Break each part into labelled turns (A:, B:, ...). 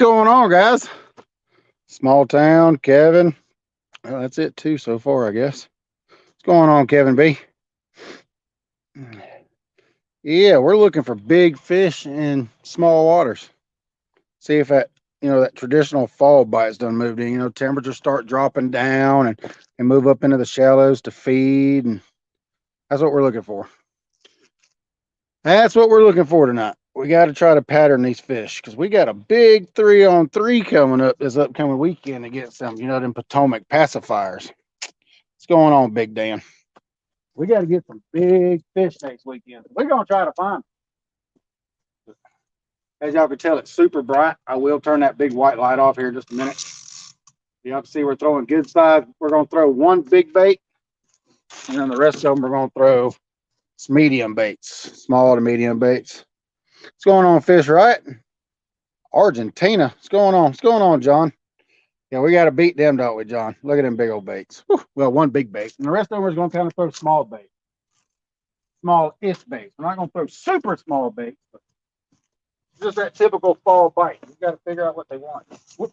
A: going on, guys? Small town, Kevin. Well, that's it too so far, I guess. What's going on, Kevin B? Yeah, we're looking for big fish in small waters. See if that traditional fall bite's done moved in. Temperatures start dropping down and move up into the shallows to feed, and that's what we're looking for. That's what we're looking for tonight. We got to try to pattern these fish because we got a big 3-on-3 coming up this upcoming weekend against them Potomac pacifiers. What's going on, Big Dan? We got to get some big fish next weekend. We're going to try to find them. As y'all can tell, it's super bright. I will turn that big white light off here in just a minute. Y'all can see we're throwing good size. We're going to throw one big bait, and then the rest of them we're going to throw some medium baits, small to medium baits. What's going on, Fish Right? Argentina. What's going on? What's going on, John? Yeah, we got to beat them, don't we, John? Look at them big old baits. Whew. Well, one big bait, and the rest of them is going to kind of throw small baits. Small-ish baits. We're not going to throw super small baits, but just that typical fall bite. We got to figure out what they want. Whoop.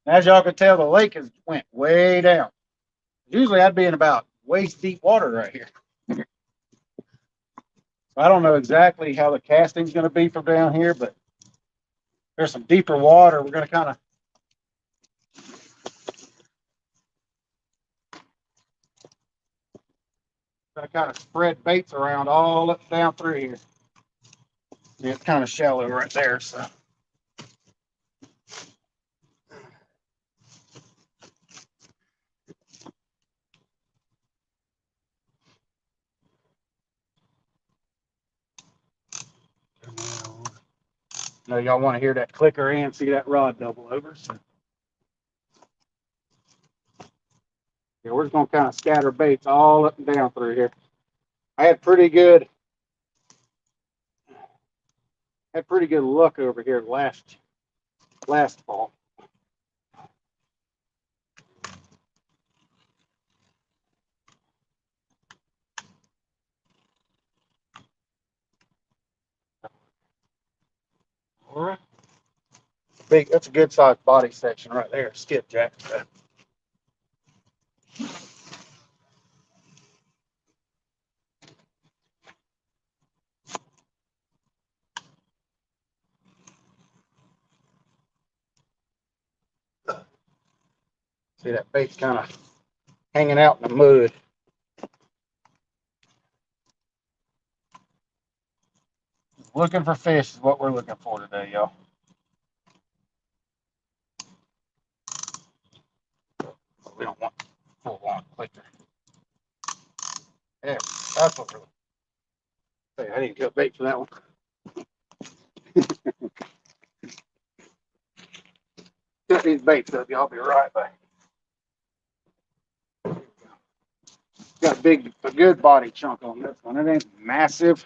A: As y'all can tell, the lake has went way down. Usually I'd be in about waist deep water right here. I don't know exactly how the casting's going to be from down here, but there's some deeper water. We're going to kind of spread baits around all up down through here. Yeah, it's kind of shallow right there, so. No, y'all want to hear that clicker and see that rod double over. So. Yeah, we're just going to kind of scatter baits all up and down through here. I had pretty good luck over here last fall. All right. That's a good sized body section right there. Skipjack. See that bait's kind of hanging out in the mud. Looking for fish is what we're looking for today, y'all. We don't want full on clicker. Yeah, that's what we're looking for. Hey, I didn't get bait for that one. Set these baits up, y'all. Be right back. Got a good body chunk on this one. It ain't massive.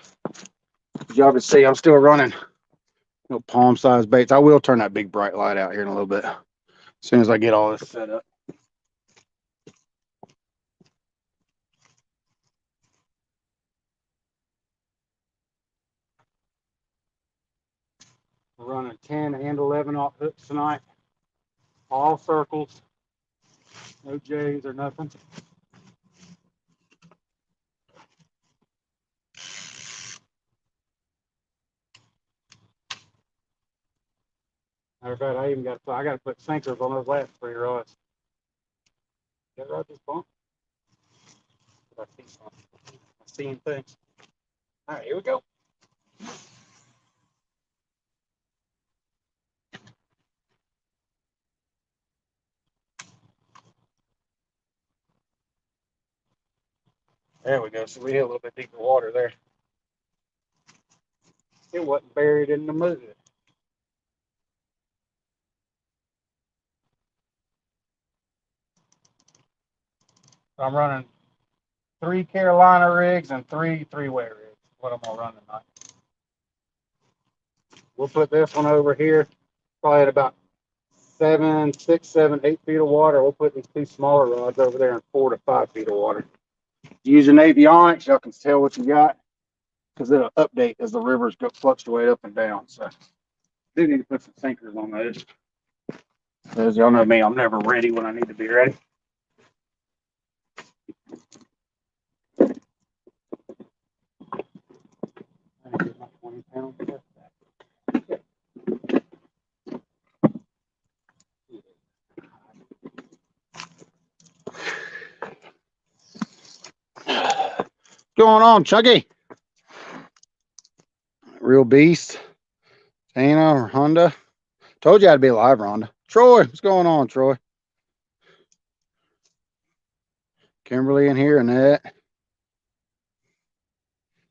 A: As y'all can see, I'm still running palm sized baits. I will turn that big bright light out here in a little bit as soon as I get all this set up. We're running 10 and 11 off hooks tonight. All circles. No J's or nothing. Matter of fact, I got to put sinkers on those last 3 rods. That rod just bumped? I see something. I'm seeing things. All right, here we go. There we go. So we hit a little bit deeper water there. It wasn't buried in the mud. I'm running 3 Carolina rigs and 3 3-way rigs. What I'm gonna run tonight. We'll put this one over here, probably at about 6, 7, 8 feet of water. We'll put these 2 smaller rods over there in 4 to 5 feet of water. Using avionics, y'all can tell what you got because it'll update as the rivers fluctuate up and down. So Do need to put some sinkers on those. As y'all know me, I'm never ready when I need to be ready. I get my 20-pound test back. What's going on, Chuggy? Real beast. Dana or Honda. Told you I'd be live, Rhonda. Troy, what's going on, Troy? Kimberly in here and that.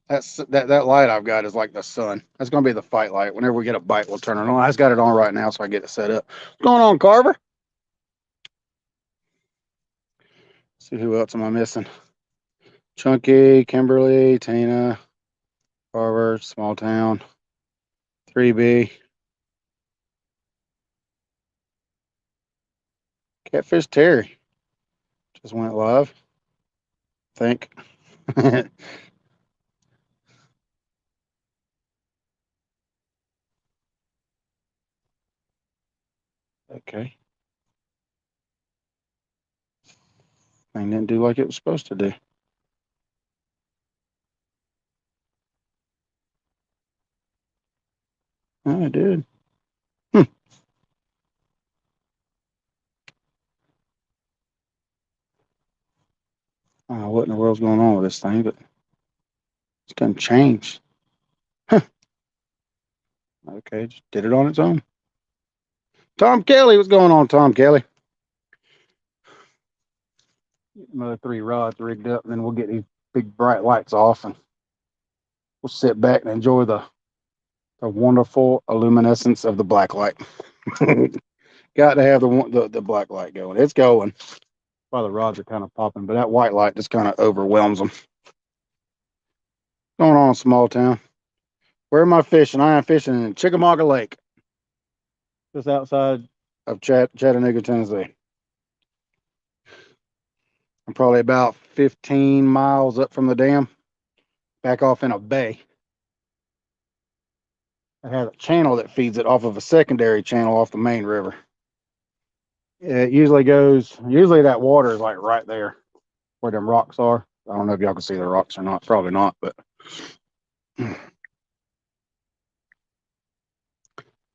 A: That light I've got is like the sun. That's gonna be the fight light. Whenever we get a bite, we'll turn it on. I just got it on right now, so I get it set up. What's going on, Carver? See who else am I missing? Chunky, Kimberly, Tina, Carver, Small Town, 3B. Catfish Terry just went live. I think. Okay. Thing didn't do like it was supposed to do. Oh, it did. Hmm. I don't know what in the world's going on with this thing, but it's gonna change. Huh. Okay, just did it on its own. Tom Kelly, what's going on, Tom Kelly? Another 3 rods rigged up, and then we'll get these big bright lights off, and we'll sit back and enjoy the wonderful luminescence of the black light. Got to have the black light going. It's going. While the rods are kind of popping, but that white light just kind of overwhelms them. Going on, Small Town. Where am I fishing? I am fishing in Chickamauga Lake, just outside of Chattanooga, Tennessee. I'm probably about 15 miles up from the dam, back off in a bay. It has a channel that feeds it off of a secondary channel off the main river. It usually that water is like right there where them rocks are. I don't know if y'all can see the rocks or not. Probably not, but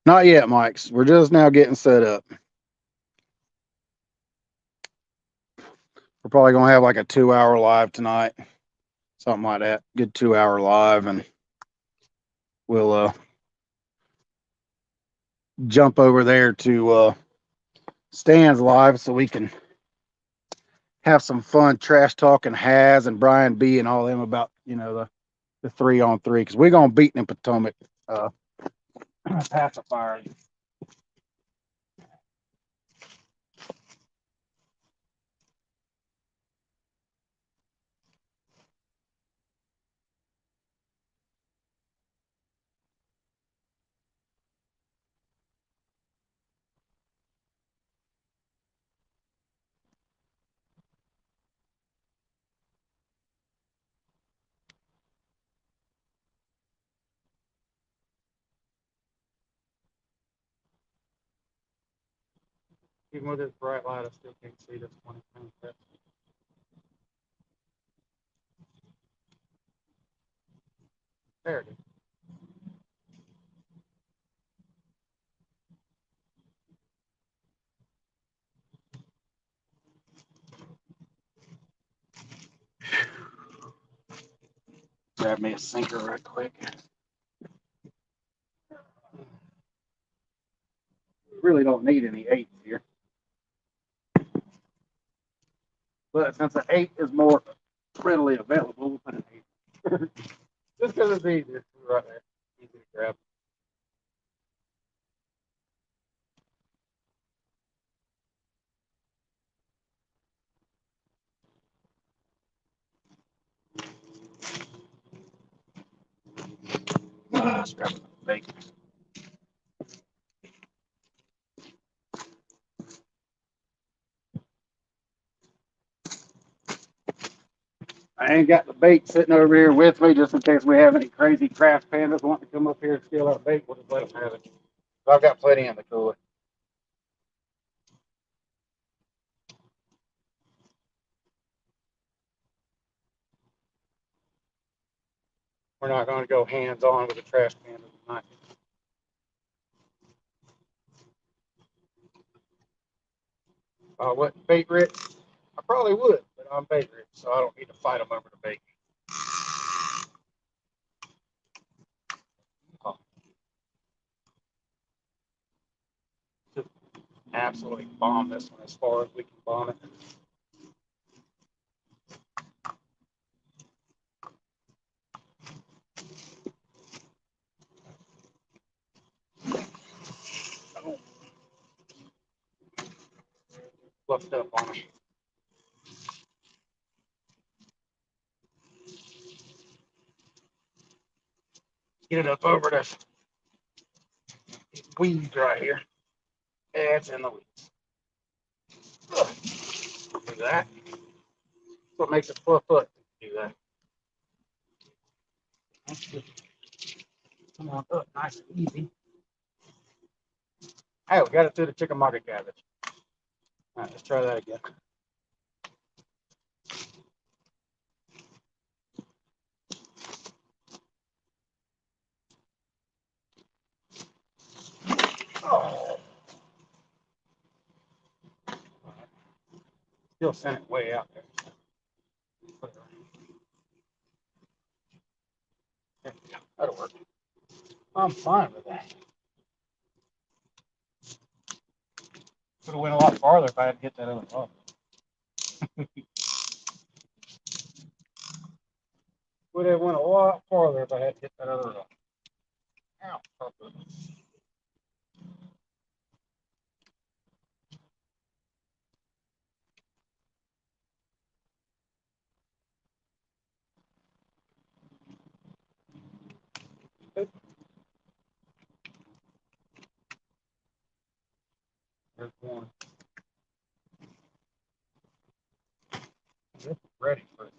A: not yet, Mike's. We're just now getting set up. We're probably gonna have like a 2-hour live tonight, something like that. Good 2-hour live, and we'll jump over there to Stan's live so we can have some fun trash talking Has and Brian B and all them about the 3-on-3 because we're gonna beat them Potomac pacifiers. Even with this bright light, I still can't see this 20-pound test. There it is. Grab me a sinker right quick. Really don't need any 8s here. But since an 8 is more readily available, we'll put an 8. Just because it's easier. Right there. Easy to grab. Let's grab the bacon. I ain't got the bait sitting over here with me just in case we have any crazy craft pandas wanting to come up here and steal our bait. We'll just let them have it. I've got plenty in the cooler. We're not going to go hands-on with the trash can tonight. What bait rich? I probably would, but I'm bait rich, so I don't need to fight them over the bait. Oh, just absolutely bomb this one as far as we can bomb it. Oh, fluffed up on it. Get it up over this weeds right here. Yeah, it's in the weeds. Ugh. Do that. That's what makes it fluff up. Do that. Come on up, nice and easy. Hey, we got it through the chicken market cabbage. All right, let's try that again. Oh. Still sent it way out there. Yeah, that'll work. I'm fine with that. Would have went a lot farther if I had hit that other log. Would have went a lot farther if I had hit that other log. Ow. There's one. This is ready for it.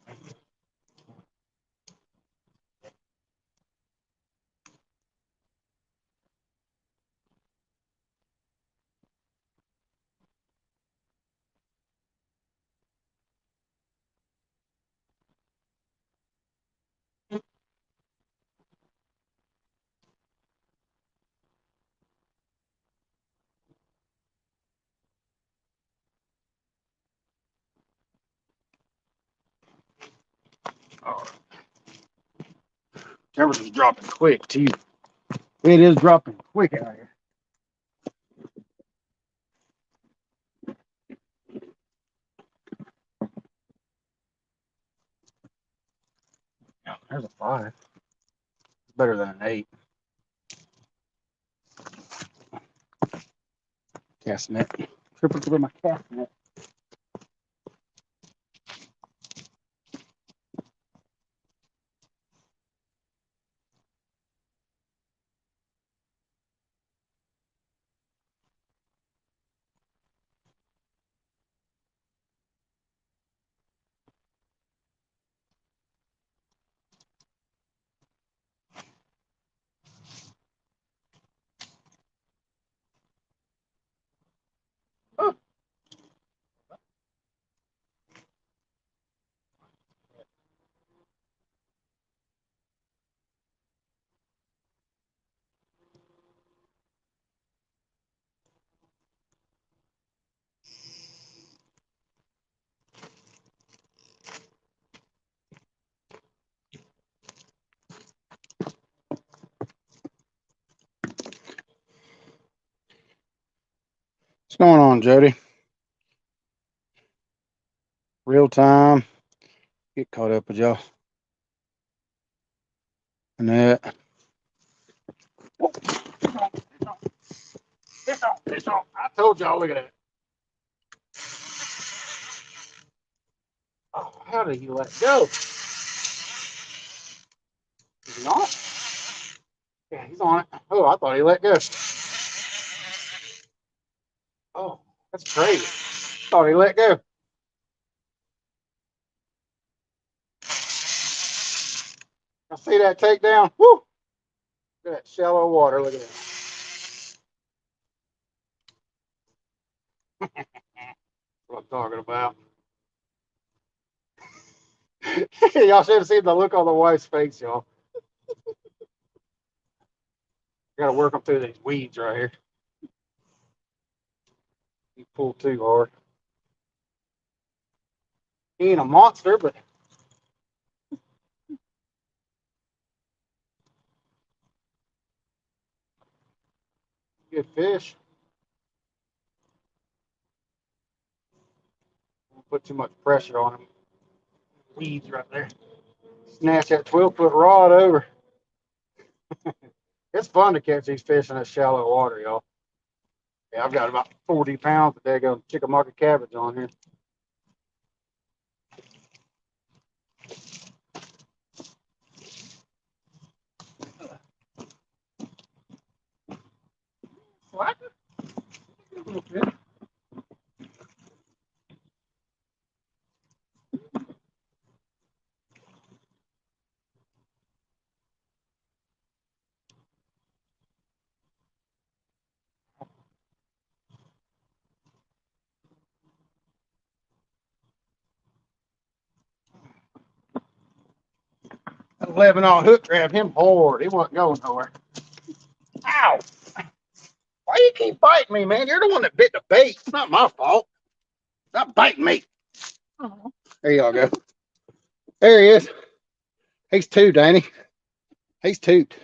A: All right. Temperature's dropping quick too. It is dropping quick out here. Yeah, there's a 5. It's better than an 8. Cast net. Triple to my cast net. Oh. What's going on, Jody? Real time. Get caught up with y'all. And that. I told y'all, look at that. Oh, how did he let go? Is he on it? Yeah, he's on it. Oh, I thought he let go. Oh, that's crazy. Thought he let go. I see that takedown. Woo! Look at that shallow water. Look at that. What I'm talking about. Y'all should have seen the look on the wife's face, y'all. Got to work them through these weeds right here. You pull too hard. He ain't a monster, but good fish. Don't put too much pressure on him. Weeds right there. Snatch that 12-foot rod over. It's fun to catch these fish in that shallow water, y'all. Yeah, I've got about 40 pounds of daggone chickamauga cabbage on here. What? 11 on hook grabbed him hard. He wasn't going nowhere. Ow! Why you keep biting me, man? You're the one that bit the bait. It's not my fault. Stop biting me. Oh. There y'all go. There he is. He's toot, ain't he? He's toot.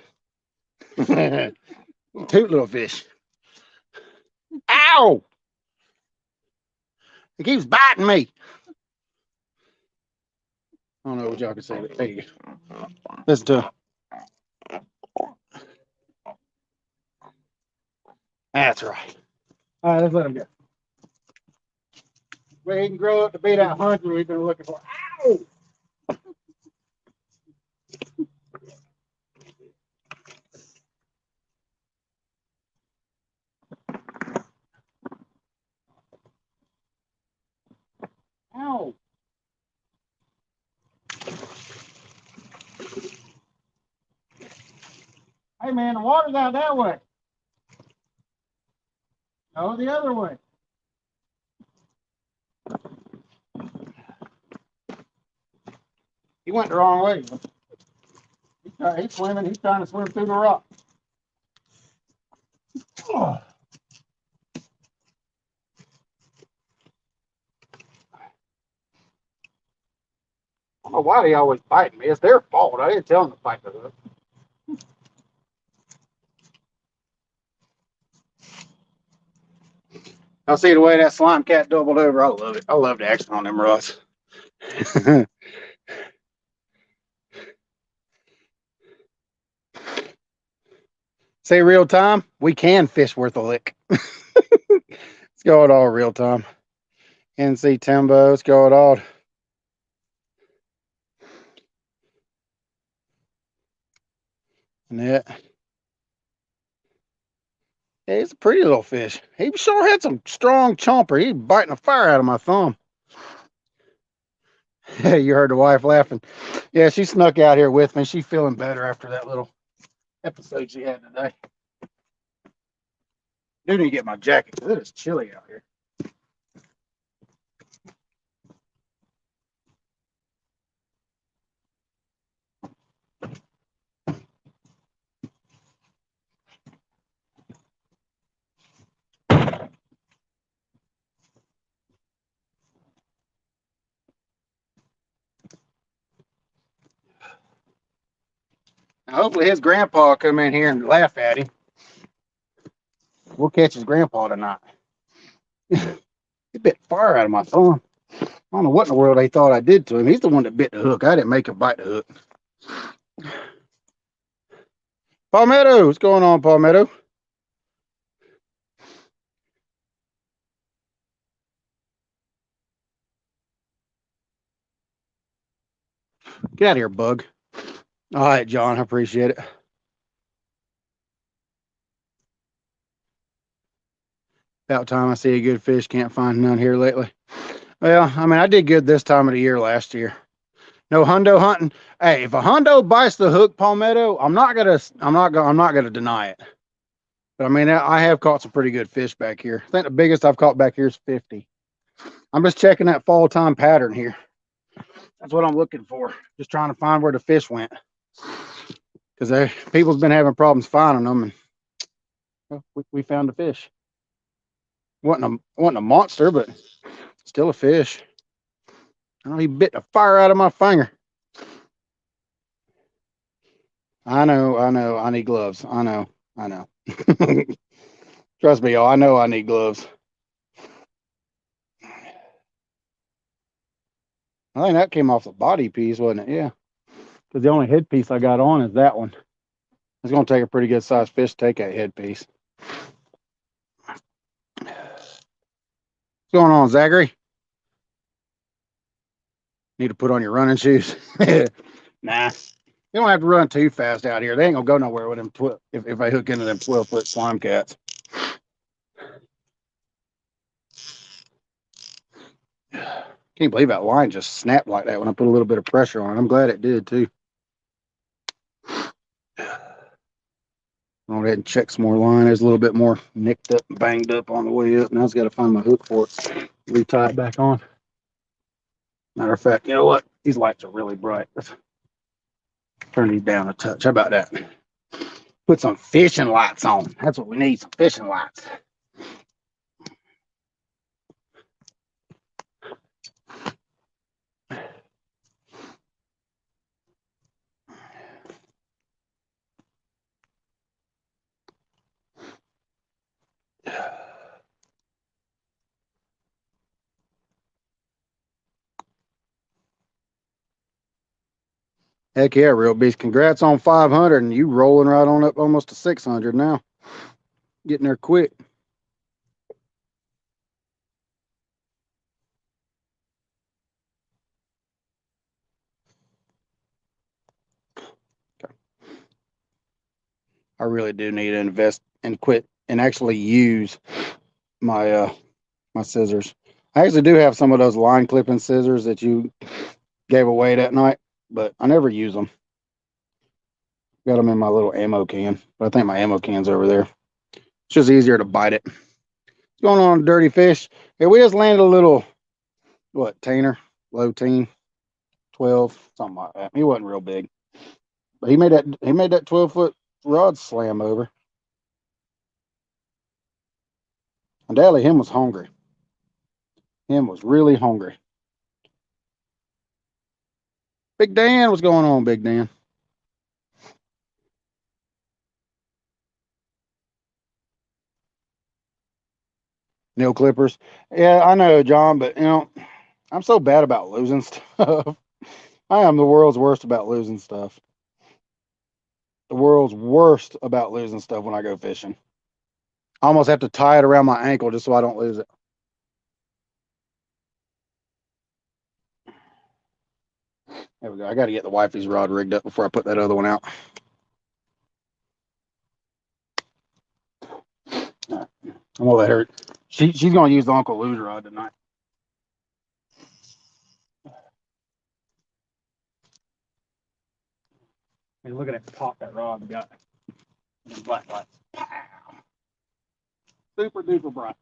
A: Toot little fish. Ow! He keeps biting me. I don't know what y'all can say. There you go. Listen to him. That's right. All right, let's let him go. Where he can grow up to be that hunter we've been looking for. Ow! Ow! Hey, man, the water's out that way. No, the other way. He went the wrong way. He's swimming. He's trying to swim through the rock. Oh. I don't know why they always biting me. It's their fault. I didn't tell them to bite the hook. I'll see the way that slime cat doubled over. I love it. I love the action on them rods. Say real time, we can fish worth a lick. Let's go it all real time. NC Timbo, let's go it all. Net. Yeah, he's a pretty little fish. He sure had some strong chomper. He's biting the fire out of my thumb. You heard the wife laughing. Yeah, she snuck out here with me. She's feeling better after that little episode she had today. Do need to get my jacket because it is chilly out here. Now, hopefully his grandpa will come in here and laugh at him. We'll catch his grandpa tonight. He bit fire out of my thumb. I don't know what in the world they thought I did to him. He's the one that bit the hook. I didn't make him bite the hook. Palmetto, what's going on, Palmetto? Get out of here, bug. All right, John, I appreciate it. About time I see a good fish. Can't find none here lately. Well, I mean, I did good this time of the year last year. No hundo hunting. Hey, if a hundo bites the hook, Palmetto, I'm not gonna deny it. But I mean, I have caught some pretty good fish back here. I think the biggest I've caught back here is 50. I'm just checking that fall time pattern here. That's what I'm looking for. Just trying to find where the fish went. Because people's been having problems finding them, and well, we found a fish. Wasn't a monster, but still a fish. I know he bit the fire out of my finger. I know. I need gloves. I know. Trust me, y'all. I know I need gloves. I think that came off the body piece, wasn't it? Yeah. Because the only head piece I got on is that one. It's going to take a pretty good sized fish to take that head piece. What's going on, Zachary? Need to put on your running shoes. Nah. You don't have to run too fast out here. They ain't going to go nowhere with them if I hook into them 12-foot slime cats. Can't believe that line just snapped like that when I put a little bit of pressure on it. I'm glad it did too. I'll go ahead and check some more line. There's a little bit more nicked up and banged up on the way up. Now I've got to find my hook for it. Retie it back on. Matter of fact, you know what? These lights are really bright. Let's turn these down a touch. How about that? Put some fishing lights on. That's what we need, some fishing lights. Heck yeah, Real Beast. Congrats on 500 and you rolling right on up almost to 600 now. Getting there quick. I really do need to invest and quit and actually use my my scissors. I actually do have some of those line clipping scissors that you gave away that night, but I never use them. Got them in my little ammo can, but I think my ammo can's over there. It's just easier to bite it. What's going on, Dirty Fish? Hey, we just landed a little, what, tainer, low teen, 12, something like that. He wasn't real big, but he made that 12-foot rod slam over. And Dally, him was hungry. Him was really hungry. Big Dan, what's going on, Big Dan? Nail clippers. Yeah, I know, John, but I'm so bad about losing stuff. I am the world's worst about losing stuff. The world's worst about losing stuff when I go fishing. I almost have to tie it around my ankle just so I don't lose it. There we go. I got to get the wifey's rod rigged up before I put that other one out. All right. I'm gonna let her. She's gonna use the Uncle Lou's rod tonight. Hey, look at that pop that rod we got. Black lights. Pow. Super duper bright.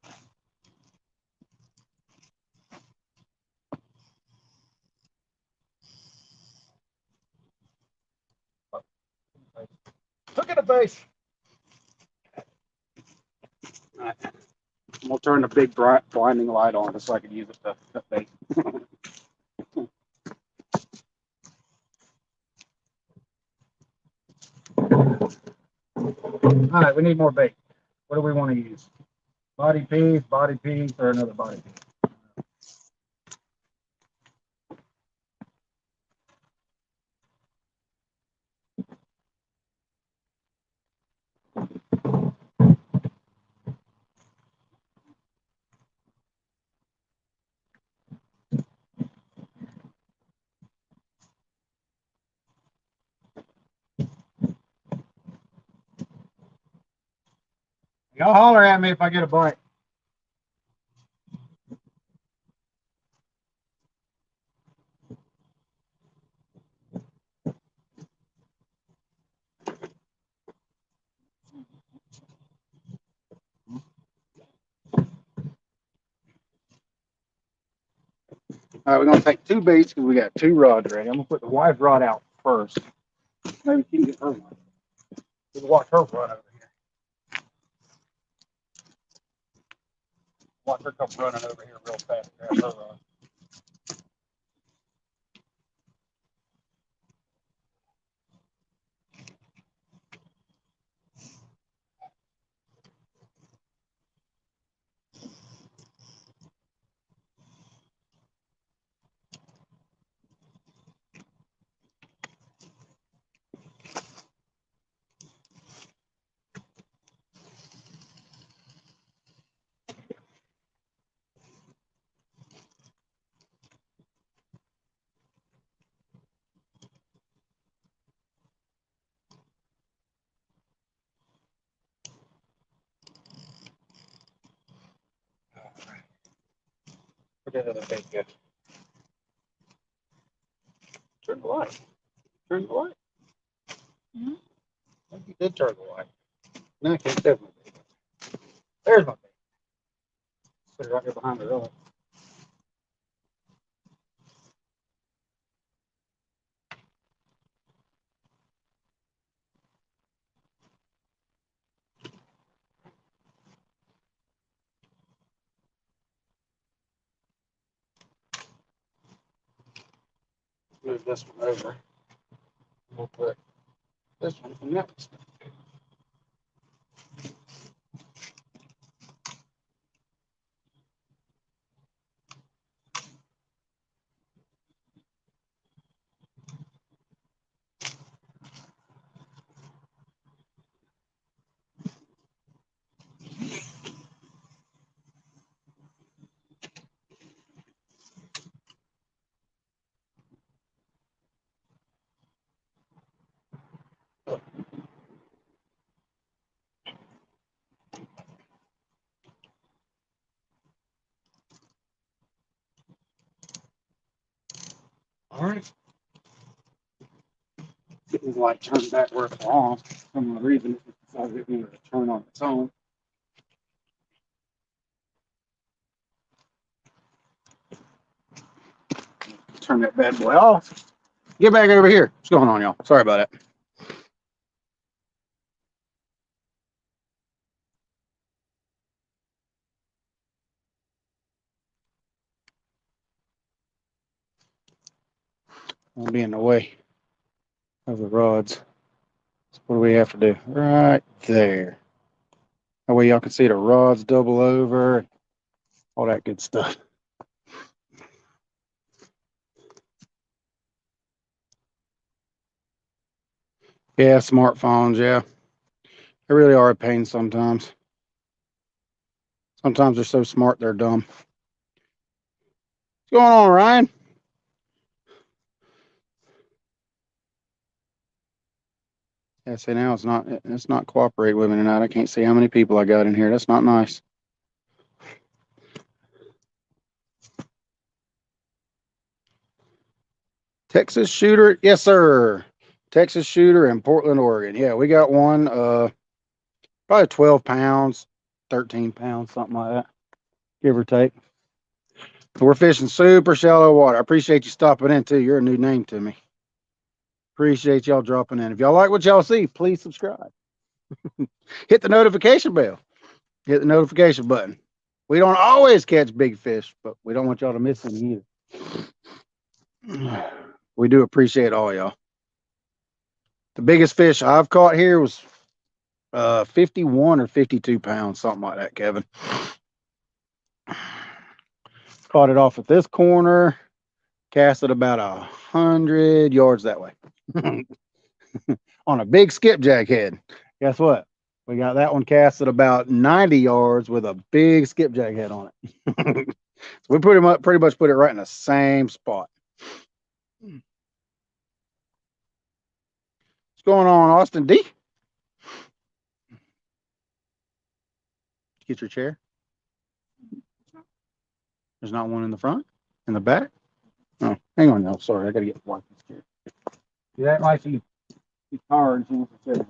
A: Look at the face. All right. I'm gonna turn the big bright blinding light on just so I can use it to bait. All right, we need more bait. What do we want to use? Body piece, or another body piece? Y'all holler at me if I get a bite. All right, we're gonna take two baits because we got two rods ready. I'm gonna put the wife's rod out first. Maybe she can get her one. We'll watch her run over here. Watch her come running over here real fast. Grab her rod. Put that other bait good. Turn the light. Turn the light. Mm-hmm. I think you did turn the light. No, I can't definitely. There's my bait. Put it right here behind the rod. Move this one over. We'll put this one from that perspective. All right. Getting the light turned back where it belongs. For some reason, it decided it wanted to turn on its own. Turn that bad boy off. Get back over here. What's going on, y'all? Sorry about that. I'll be in the way of the rods. So what do we have to do? Right there. That way y'all can see the rods double over, all that good stuff. Yeah, smartphones, yeah. They really are a pain sometimes. Sometimes they're so smart they're dumb. What's going on, Ryan? Yeah, see now it's not cooperating with me tonight. I can't see how many people I got in here. That's not nice. Texas shooter, yes sir. Texas shooter in Portland, Oregon. Yeah, we got one. Probably 12 pounds, 13 pounds, something like that, give or take. We're fishing super shallow water. I appreciate you stopping in too. You're a new name to me. Appreciate y'all dropping in. If y'all like what y'all see, please subscribe. Hit the notification bell. Hit the notification button. We don't always catch big fish, but we don't want y'all to miss any either. We do appreciate all y'all. The biggest fish I've caught here was 51 or 52 pounds, something like that, Kevin. Caught it off at this corner, cast it about 100 yards that way on a big skipjack head. Guess what? We got that one cast at about 90 yards with a big skipjack head on it. So we pretty much put it right in the same spot. What's going on, Austin D? Get your chair. There's not one in the front, in the back. Oh, hang on now. Sorry, I gotta get one. You act like she's tired. She wants to sit.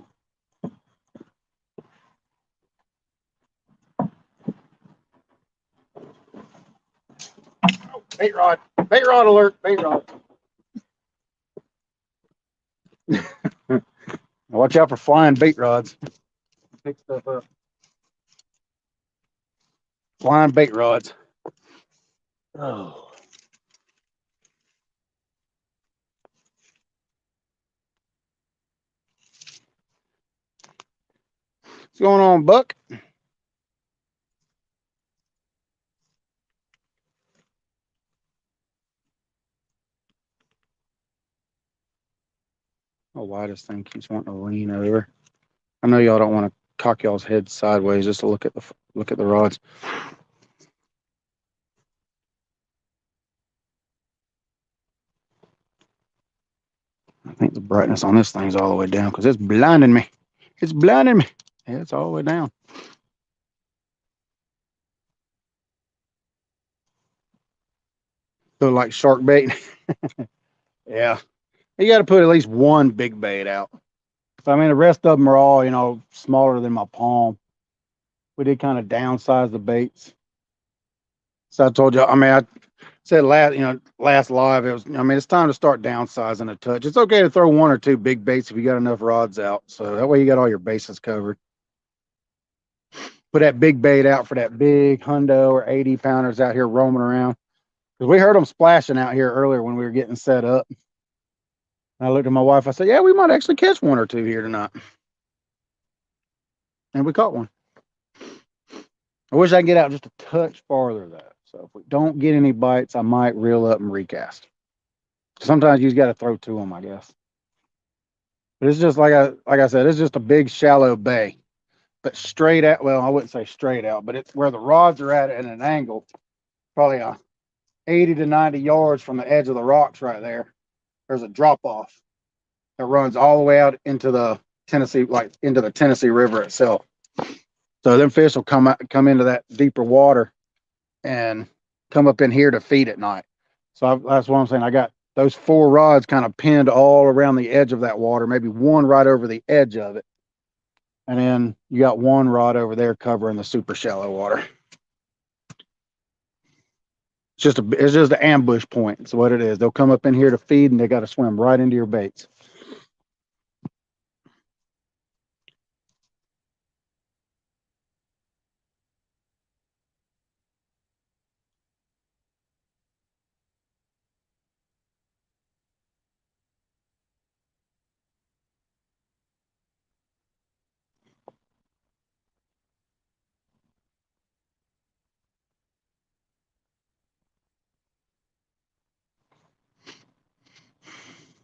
A: Bait rod. Bait rod alert, bait rod. Watch out for flying bait rods. Pick stuff up. Flying bait rods. Oh. What's going on, Buck? Oh, why this thing keeps wanting to lean over? I know y'all don't want to cock y'all's head sideways just to look at the rods. I think the brightness on this thing's all the way down because it's blinding me. It's blinding me. Yeah, it's all the way down. So like shark bait. Yeah. You got to put at least one big bait out. So, I mean, the rest of them are all, smaller than my palm. We did kind of downsize the baits. So I told you, I said last live, it's time to start downsizing a touch. It's okay to throw one or two big baits if you got enough rods out. So that way you got all your bases covered. Put that big bait out for that big hundo or 80 pounders out here roaming around. Because we heard them splashing out here earlier when we were getting set up. And I looked at my wife. I said, yeah, we might actually catch one or two here tonight. And we caught one. I wish I could get out just a touch farther, though. So if we don't get any bites, I might reel up and recast. Sometimes you just got to throw to them, I guess. But it's just like I said, it's just a big shallow bay. But straight out, well, I wouldn't say straight out, but it's where the rods are at an angle, probably 80 to 90 yards from the edge of the rocks right there. There's a drop off that runs all the way out into the Tennessee River itself. So them fish will come into that deeper water and come up in here to feed at night. So that's what I'm saying. I got those 4 rods kind of pinned all around the edge of that water, maybe one right over the edge of it. And then you got one rod over there covering the super shallow water. It's just an ambush point. It's what it is. They'll come up in here to feed and they got to swim right into your baits.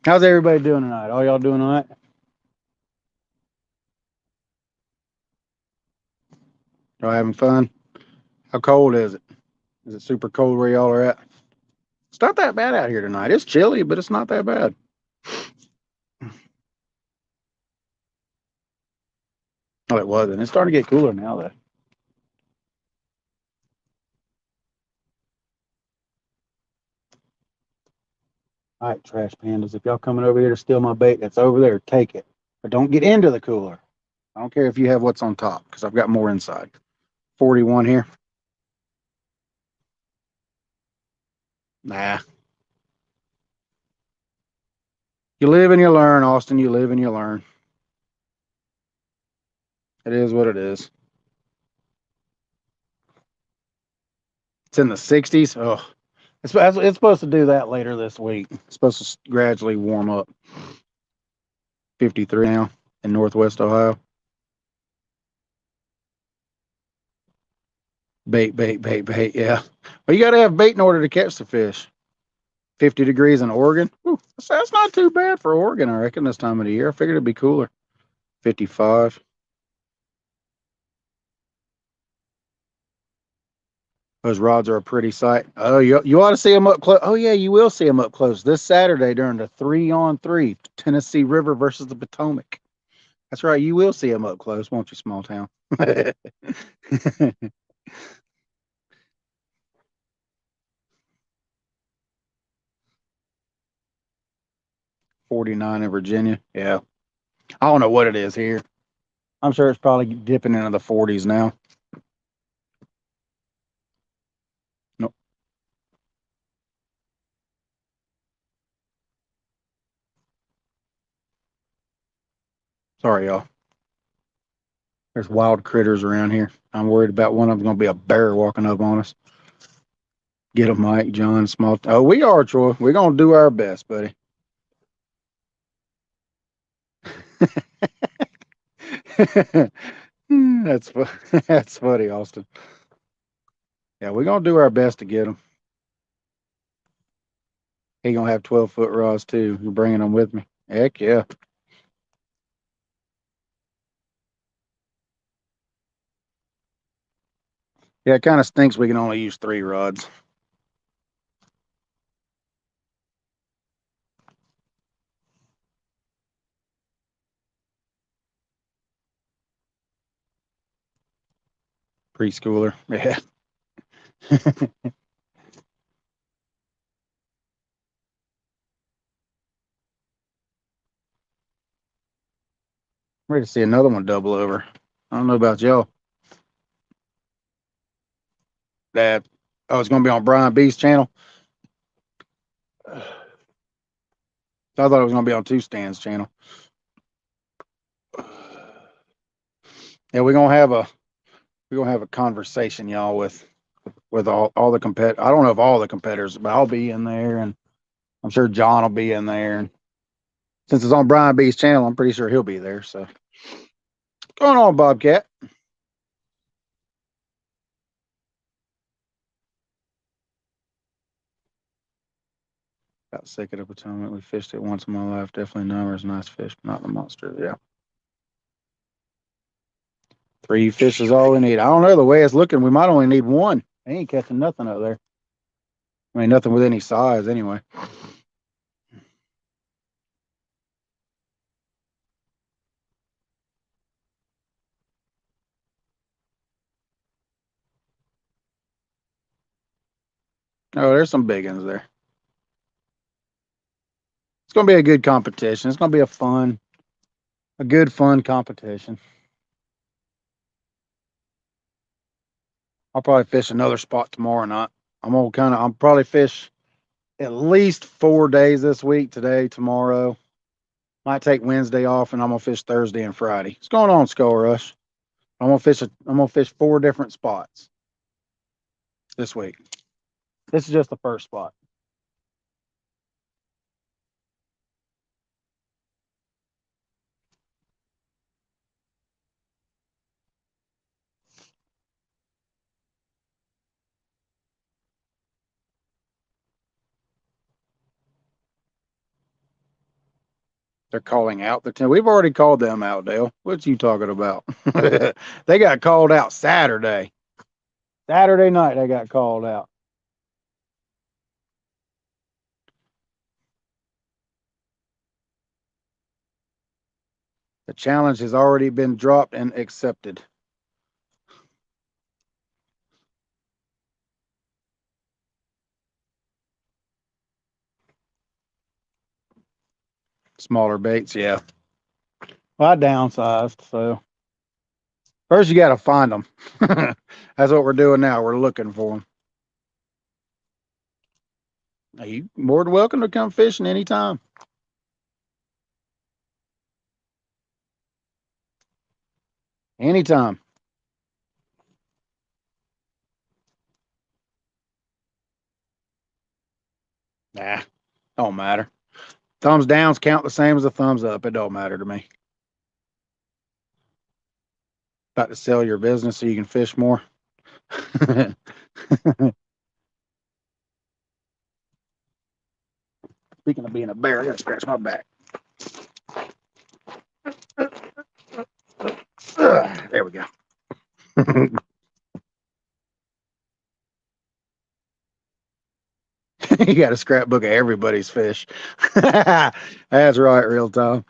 A: How's everybody doing tonight? All y'all doing all right? Y'all having fun? How cold is it? Is it super cold where y'all are at? It's not that bad out here tonight. It's chilly, but it's not that bad. Oh, it wasn't. It's starting to get cooler now, though. All right, trash pandas. If y'all coming over here to steal my bait that's over there, take it. But don't get into the cooler. I don't care if you have what's on top because I've got more inside. 41 here. Nah. You live and you learn, Austin. You live and you learn. It is what it is. It's in the 60s. Oh, it's supposed to do that later this week. It's supposed to gradually warm up. 53 now in Northwest Ohio. Bait, bait, bait, bait. Yeah. Well, you got to have bait in order to catch the fish. 50 degrees in Oregon. Ooh, that's not too bad for Oregon, I reckon, this time of the year. I figured it'd be cooler. 55. Those rods are a pretty sight. Oh, you ought to see them up close. Oh, yeah, you will see them up close this Saturday during the 3-on-3 Tennessee River versus the Potomac. That's right. You will see them up close, won't you, small town? 49 in Virginia. Yeah. I don't know what it is here. I'm sure it's probably dipping into the 40s now. Nope. Sorry, y'all. There's wild critters around here. I'm worried about one of them going to be a bear walking up on us. Get them, Mike, John, small. Oh, we are, Troy. We're going to do our best, buddy. that's that's funny, Austin. Yeah, we're going to do our best to get them. He going to have 12-foot rods, too. You're bringing them with me. Heck yeah. Yeah, it kind of stinks we can only use 3 rods. Preschooler. Yeah. Ready to see another one double over. I don't know about y'all. That it's going to be on Brian B's channel. I thought it was going to be on Two Stands channel. Yeah, we're gonna have a conversation, y'all, with all the I don't know if all the competitors, but I'll be in there, and I'm sure John will be in there. And since it's on Brian B's channel, I'm pretty sure he'll be there. So, what's going on, Bobcat? About sick of the Potomac. We fished it once in my life. Definitely numbers, nice fish, but not the monster. Yeah, 3 fish is all we need. I don't know the way it's looking. We might only need 1. They ain't catching nothing up there. I mean, nothing with any size anyway. Oh, there's some big ones there. It's gonna be a good competition. It's gonna be a good fun competition. I'll probably fish another spot tomorrow night. I'll probably fish at least 4 days this week. Today, tomorrow. Might take Wednesday off, and I'm gonna fish Thursday and Friday. What's going on, Skull Rush? I'm gonna fish 4 different spots this week. This is just the first spot. They're calling out the 10. We've already called them out, Dale. What you talking about? They got called out Saturday. Saturday night they got called out. The challenge has already been dropped and accepted. Smaller baits, yeah. Well, I downsized, so first you got to find them. That's what we're doing now. We're looking for them. You more than welcome to come fishing anytime. Anytime. Nah, don't matter. Thumbs downs count the same as a thumbs up. It don't matter to me. About to sell your business so you can fish more. Speaking of being a bear, I gotta scratch my back. There we go. You got a scrapbook of everybody's fish. That's right, real time.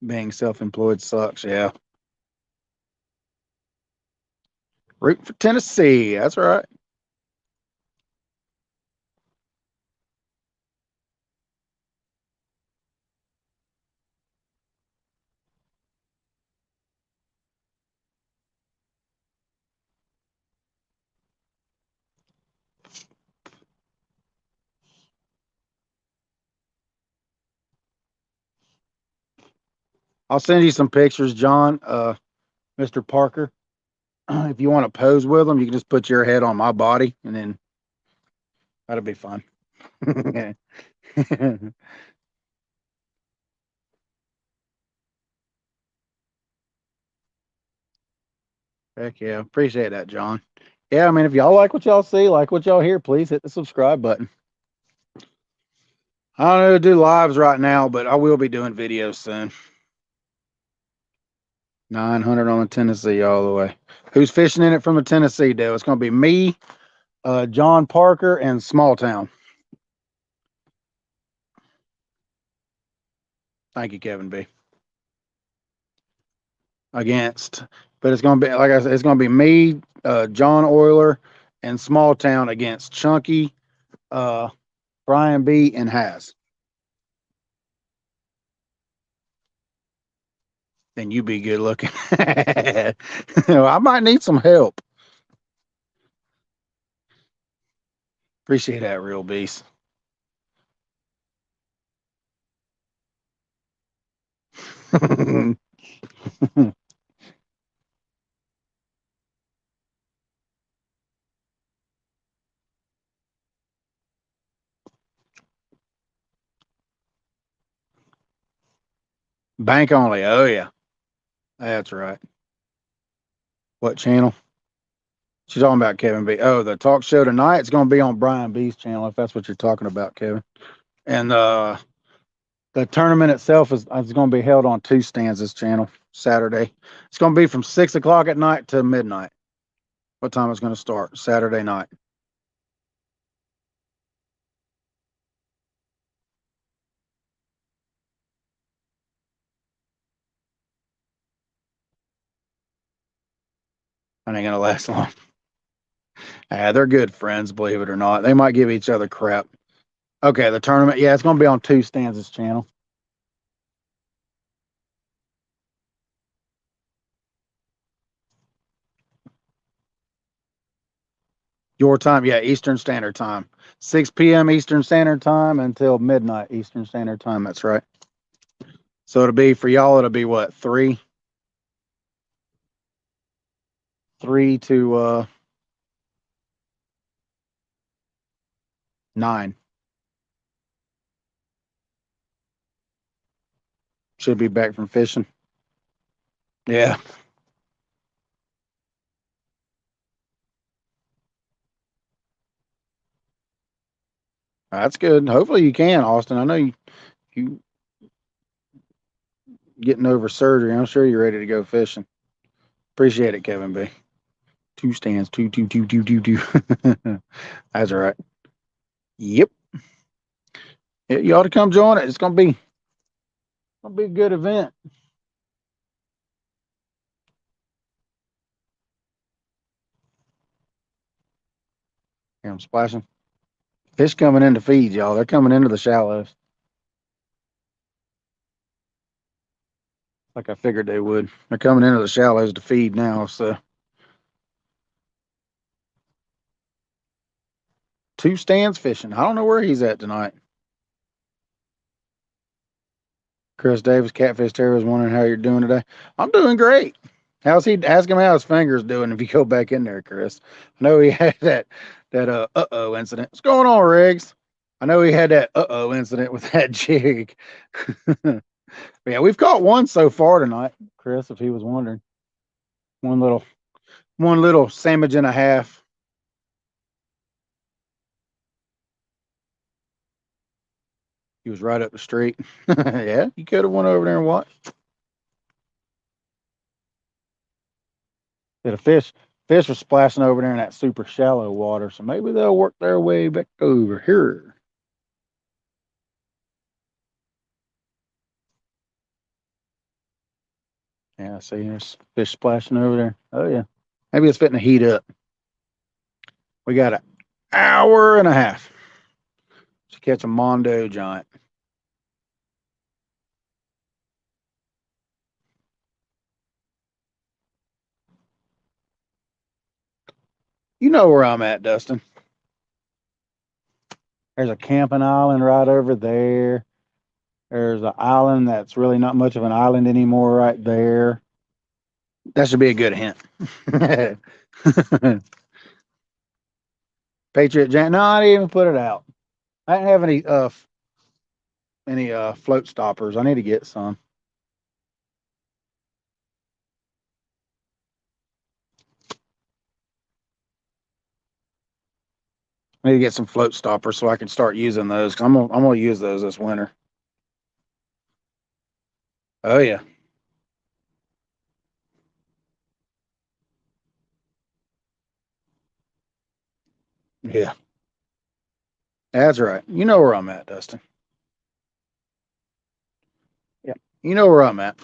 A: Being self-employed sucks. Yeah. Root for Tennessee. That's right. I'll send you some pictures, John. Mr. Parker. If you want to pose with them, you can just put your head on my body, and then that'll be fun. Heck yeah, appreciate that, John. Yeah, I mean, if y'all like what y'all see, like what y'all hear, please hit the subscribe button. I don't know to do lives right now, but I will be doing videos soon. 900 on the Tennessee all the way. Who's fishing in it from the Tennessee, Dale? It's going to be me, John Parker, and Small Town. Thank you, Kevin B. Against, but it's going to be, like I said, it's going to be me, John Euler, and Small Town against Chunky, Brian B, and Has. Then you be good looking. I might need some help. Appreciate that, real beast. Bank only. Oh yeah, that's right. What channel? She's talking about Kevin B. Oh, the talk show tonight. It's going to be on Brian B's channel, if that's what you're talking about, Kevin. And the tournament itself is going to be held on Two Stanzas channel Saturday. It's going to be from 6 o'clock at night to midnight. What time it's going to start? Saturday night. I ain't going to last long. They're good friends, believe it or not. They might give each other crap. Okay, the tournament. Yeah, it's going to be on Two Stanzas channel. Your time, yeah, Eastern Standard Time. 6 p.m. Eastern Standard Time until midnight Eastern Standard Time. That's right. So it'll be for y'all, it'll be what, 3 to 9. Should be back from fishing. Yeah. That's good. Hopefully you can, Austin. I know you getting over surgery. I'm sure you're ready to go fishing. Appreciate it, Kevin B. Two stands, two. That's all right. Yep. Yeah, you ought to come join it. It's gonna be a good event. Here I'm splashing. Fish coming in to feed, y'all. They're coming into the shallows. Like I figured they would. They're coming into the shallows to feed now. So Two Stands fishing. I don't know where he's at tonight. Chris Davis, Catfish Terror, was wondering how you're doing today. I'm doing great. How's he? Ask him how his fingers doing if you go back in there, Chris. I know he had that uh-oh incident. What's going on, Riggs? I know he had that uh-oh incident with that jig. Yeah, we've caught one so far tonight, Chris, if he was wondering. One little sandwich and a half. He was right up the street. Yeah, you could have went over there and watched. Yeah, the fish was splashing over there in that super shallow water, so maybe they'll work their way back over here. Yeah, see, there's fish splashing over there. Oh yeah, maybe it's fitting to heat up. We got an hour and a half to catch a Mondo giant. You know where I'm at, Dustin. There's a camping island right over there. There's an island that's really not much of an island anymore right there. That should be a good hint. Patriot Jam. No, I didn't even put it out. I didn't have any float stoppers. I need to get some. I need to get some float stoppers so I can start using those. Cause I'm gonna use those this winter. Oh yeah, yeah, that's right. You know where I'm at, Dustin. Yeah, you know where I'm at.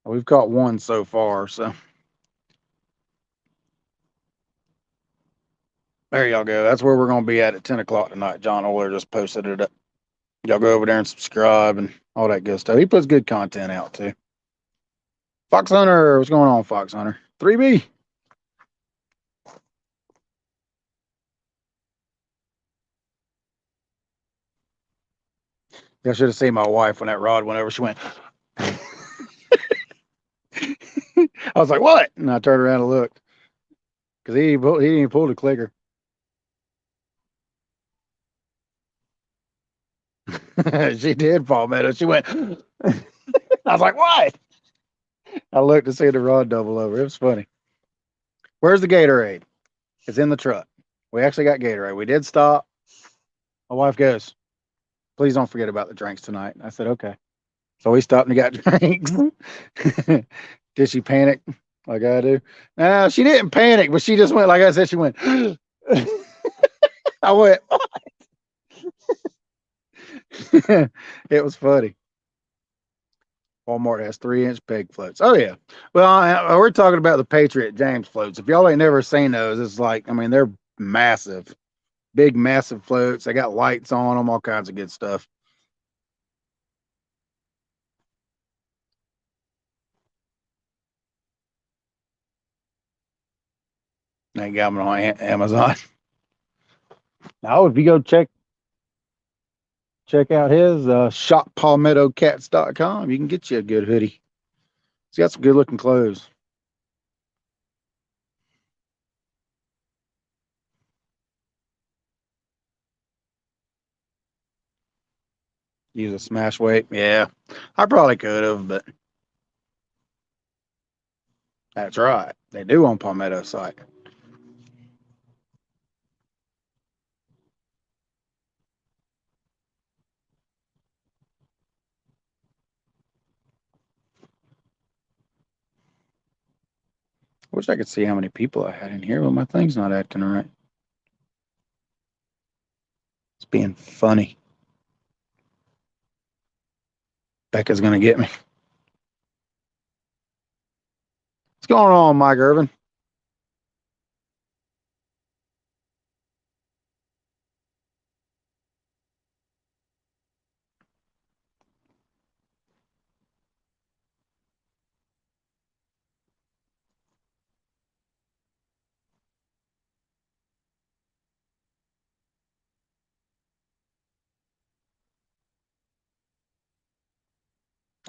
A: We've caught one so far, so there y'all go. That's where we're gonna be at 10 o'clock tonight. John Oler just posted it up. Y'all go over there and subscribe and all that good stuff. He puts good content out too. Fox Hunter, what's going on, Fox Hunter? 3B. Y'all should have seen my wife when that rod went over. She went. I was like, "What?" And I turned around and looked because he didn't even pull the clicker. She did palmetto. She went. I was like, "What?" I looked to see the rod double over. It was funny. Where's the Gatorade? It's in the truck. We actually got Gatorade. We did stop. My wife goes, "Please don't forget about the drinks tonight." I said, "Okay." So we stopped and got drinks. Did she panic like I do? No, she didn't panic, but she just went, like I said, she went. I went, it was funny. Walmart has 3-inch peg floats. Oh, yeah. Well, we're talking about the Patriot James floats. If y'all ain't never seen those, it's like, I mean, they're massive, big, massive floats. They got lights on them, all kinds of good stuff. They got them on Amazon. Now, if you go check out his shoppalmettocats.com, you can get you a good hoodie. He's got some good looking clothes. Use a smash weight. Yeah, I probably could have, but that's right. They do on Palmetto site. I wish I could see how many people I had in here, but my thing's not acting right. It's being funny. Becca's gonna get me. What's going on, Mike Irvin?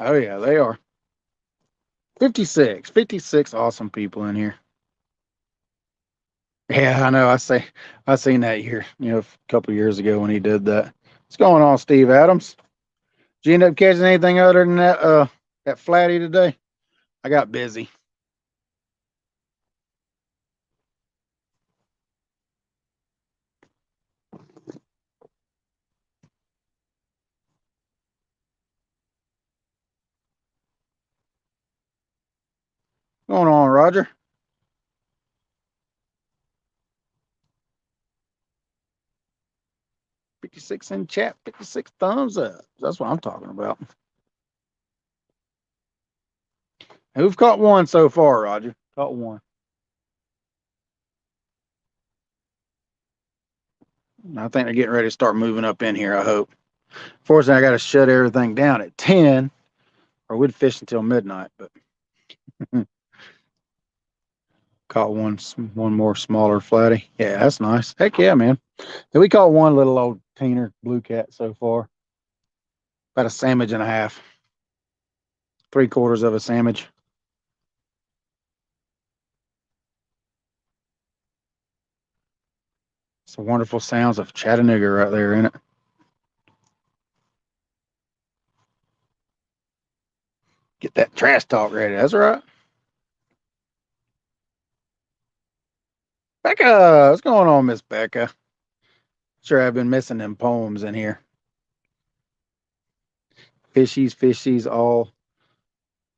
A: Oh yeah, they are. 56 awesome people in here. Yeah, I know. I seen that year, a couple years ago when he did that. What's going on, Steve Adams? Did you end up catching anything other than that flatty today? I got busy. What's going on, Roger? 56 in chat, 56 thumbs up. That's what I'm talking about. Who've caught one so far, Roger? Caught one. I think they're getting ready to start moving up in here, I hope. Fortunately, I got to shut everything down at 10, or we'd fish until midnight. But Caught one more smaller flatty. Yeah, that's nice. Heck yeah, man. And we caught one little old teener blue cat so far. About a sandwich and a half. 3/4 of a sandwich. It's the wonderful sounds of Chattanooga right there in it. Get that trash talk ready. That's right. Becca, what's going on, Miss Becca? Sure, I've been missing them poems in here. Fishies, fishies, all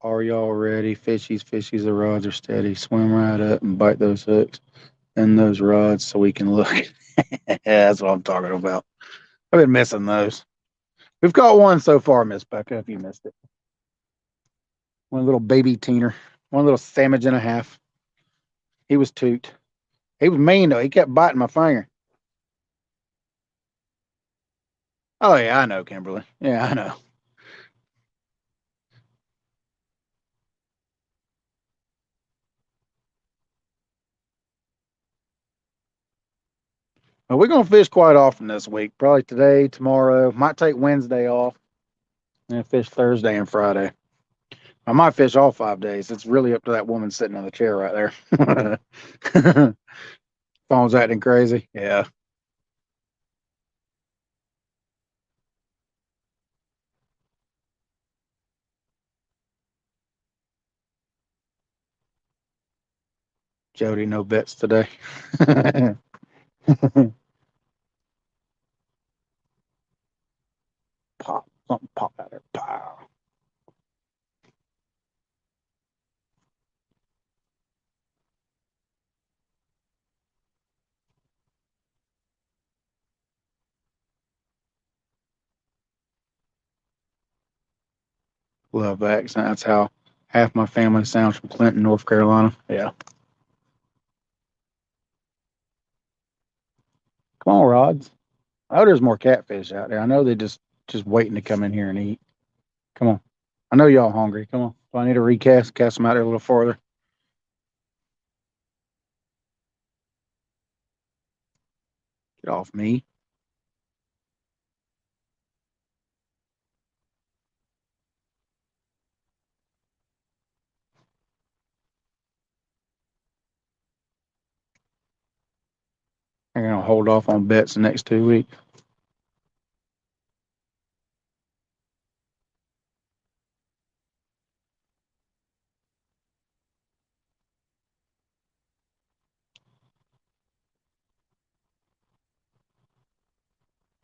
A: are y'all ready? Fishies, fishies, the rods are steady. Swim right up and bite those hooks and those rods so we can look. Yeah, that's what I'm talking about. I've been missing those. We've caught one so far, Miss Becca, if you missed it. One little baby teener, one little sandwich and a half. He was toot. He was mean, though. He kept biting my finger. Oh, yeah, I know, Kimberly. Yeah, I know. Well, we're going to fish quite often this week. Probably today, tomorrow. Might take Wednesday off and fish Thursday and Friday. I might fish all 5 days. It's really up to that woman sitting in the chair right there. Phone's acting crazy. Yeah. Jody, no bets today. Pop. Something pop out there. Pow. Love the accent. That's how half my family sounds from Clinton, North Carolina. Yeah. Come on, Rods. Oh, there's more catfish out there. I know they just waiting to come in here and eat. Come on. I know y'all hungry. Come on. Do I need to recast? Cast them out there a little farther. Get off me. I'm gonna hold off on bets the next 2 weeks.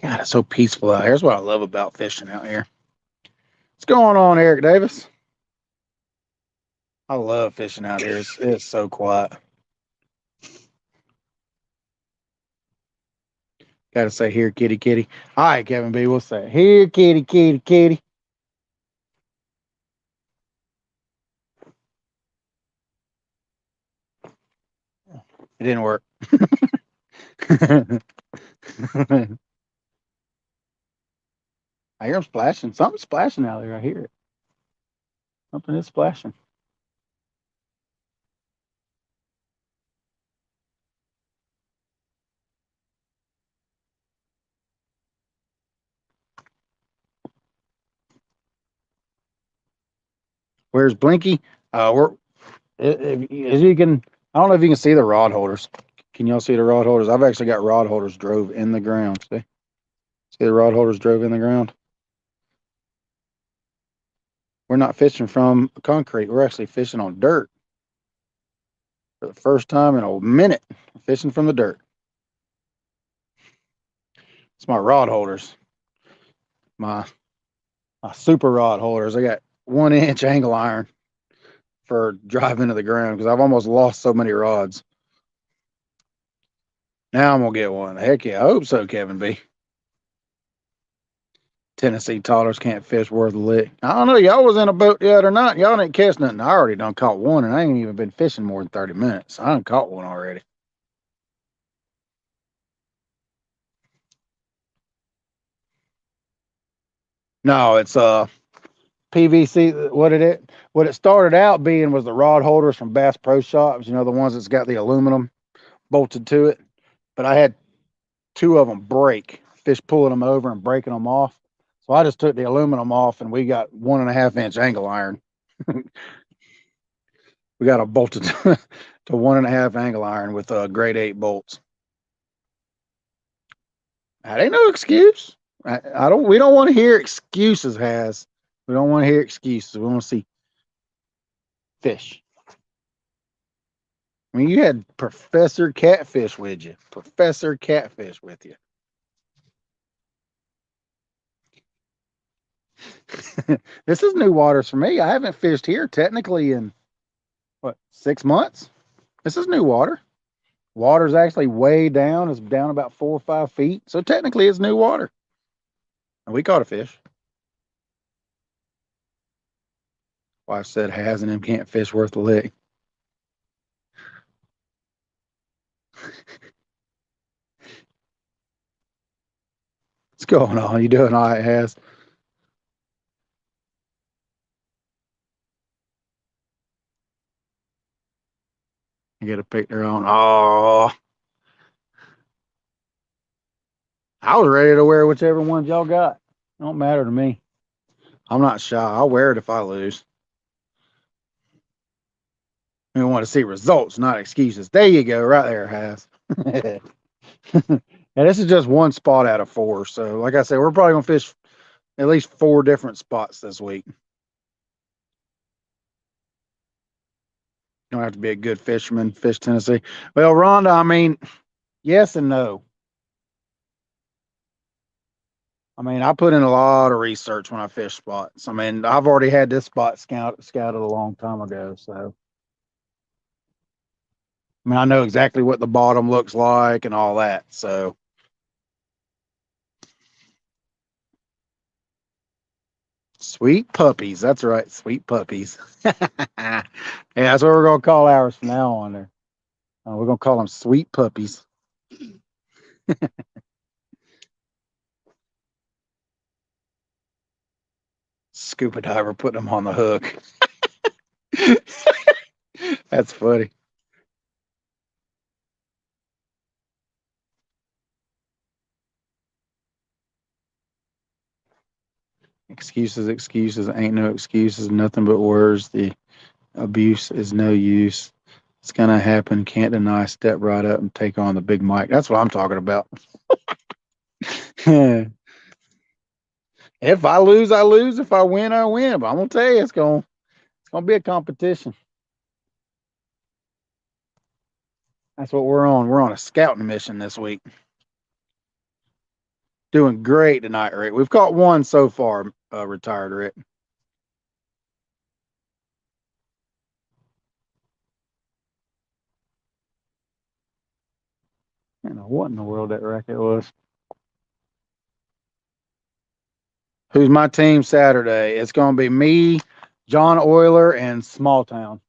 A: God, it's so peaceful out here. That's what I love about fishing out here. What's going on, Eric Davis? I love fishing out here. It's so quiet. Gotta say here, kitty, kitty. All right, Kevin B. We'll say here, kitty, kitty, kitty. It didn't work. I hear them splashing. Something's splashing out there. I hear it. Something is splashing. Where's Blinky? We're as you can. I don't know if you can see the rod holders. Can y'all see the rod holders? I've actually got rod holders drove in the ground. See the rod holders drove in the ground. We're not fishing from concrete. We're actually fishing on dirt for the first time in a minute. Fishing from the dirt. It's my rod holders. My super rod holders. I got 1 inch angle iron for driving to the ground because I've almost lost so many rods. Now I'm gonna get one. Heck yeah, I hope so, Kevin B. Tennessee toddlers can't fish worth a lick. I don't know. Y'all was in a boat the other night. Y'all didn't catch nothing. I already done caught one, and I ain't even been fishing more than 30 minutes. I done caught one already. No, it's PVC. What it started out being was the rod holders from Bass Pro Shops. You know, the ones that's got the aluminum bolted to it. But I had two of them break. Fish pulling them over and breaking them off. So I just took the aluminum off, and we got 1.5 inch angle iron. We got a bolted to 1.5 angle iron with grade 8 bolts. That ain't no excuse. I don't. We don't want to hear excuses. We don't want to hear excuses. We want to see fish. I mean, you had Professor Catfish with you. Professor Catfish with you. This is new waters for me. I haven't fished here technically in what, 6 months. This is new water. Water's actually way down. It's down about 4 or 5 feet. So technically it's new water. And we caught a fish. Wife said has and him can't fish worth a lick. What's going on? You doing all right, Has? You get a picture on. Oh, I was ready to wear whichever ones y'all got. Don't matter to me. I'm not shy. I'll wear it if I lose. We want to see results, not excuses. There you go, right there, Has. Yeah, this is just one spot out of 4. So, like I said, we're probably gonna fish at least 4 different spots this week. You don't have to be a good fisherman, fish Tennessee. Well, Rhonda, I mean, yes and no. I mean, I put in a lot of research when I fish spots. I mean, I've already had this spot scouted a long time ago. So, I mean, I know exactly what the bottom looks like and all that. So, sweet puppies. That's right. Sweet puppies. Yeah, that's what we're going to call ours from now on there. We're going to call them sweet puppies. Scuba diver putting them on the hook. That's funny. Excuses, excuses. Ain't no excuses. Nothing but words. The abuse is no use. It's going to happen. Can't deny. Step right up and take on the big mic. That's what I'm talking about. If I lose, I lose. If I win, I win. But I'm going to tell you, it's gonna be a competition. That's what we're on. We're on a scouting mission this week. Doing great tonight, Rick. We've caught one so far, retired Rick. I don't know what in the world that racket was. Who's my team Saturday? It's going to be me, John Euler, and Small Town.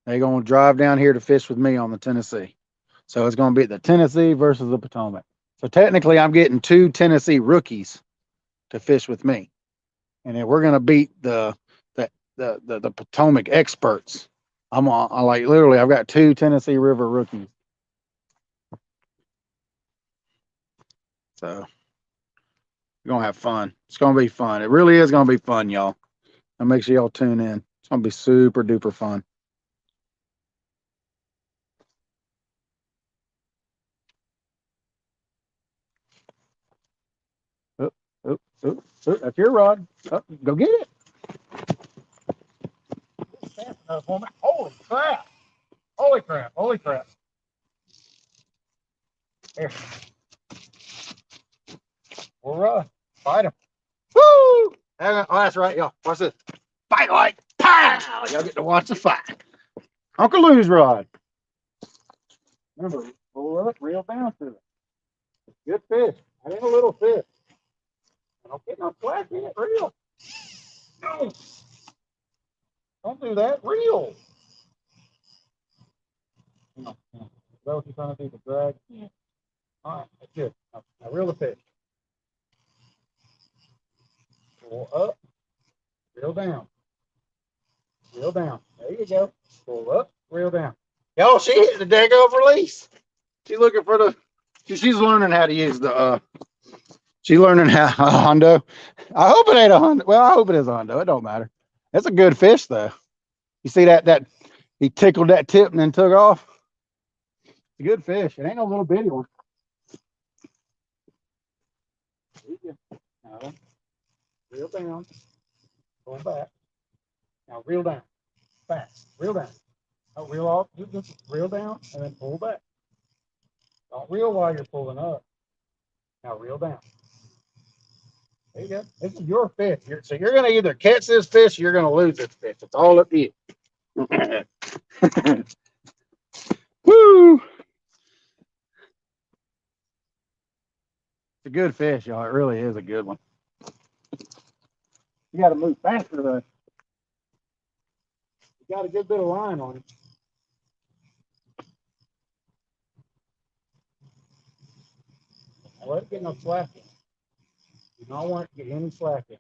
A: They're going to drive down here to fish with me on the Tennessee. So it's going to be the Tennessee versus the Potomac. So technically, I'm getting 2 Tennessee rookies to fish with me, and then we're going to beat the Potomac experts. I like literally. I've got 2 Tennessee River rookies. So we're gonna have fun. It's gonna be fun. It really is gonna be fun, y'all. And make sure y'all tune in. It's gonna be super duper fun. Oh, oh, oh, oh, that's your rod. Oh, go get it. Holy crap! Holy crap! Holy crap! Here, we'll fight him. Woo! Oh, that's right, y'all. Watch this. Fight like pow! Y'all get to watch the fight. Uncle Lou's rod. Remember, pull up, reel down to it. Good fish. That ain't a little fish. I don't get no slack in it. Reel. No, don't do that. Reel. No, no. Is that what you're trying to do? The drag? Yeah. All right, that's good. Now reel the fish. Pull up, reel down, reel down. There you go. Pull up, reel down. Yo, she hit the daggone release. She's looking for the. She's learning how to use the. She's learning how a Hondo. I hope it ain't a Hondo. Well, I hope it is a Hondo. It don't matter. That's a good fish though. You see that he tickled that tip and then took off. It's a good fish. It ain't no little bitty one. Now, reel down. Pull back. Now reel down. Fast. Reel down. Don't reel off. You just reel down and then pull back. Don't reel while you're pulling up. Now reel down. There you go. This is your fish. So you're going to either catch this fish or you're going to lose this fish. It's all up to you. Woo! It's a good fish, y'all. It really is a good one. You got to move faster, though. You got a good bit of line on it. Now let it get no slack in. You don't want it to get any slack in.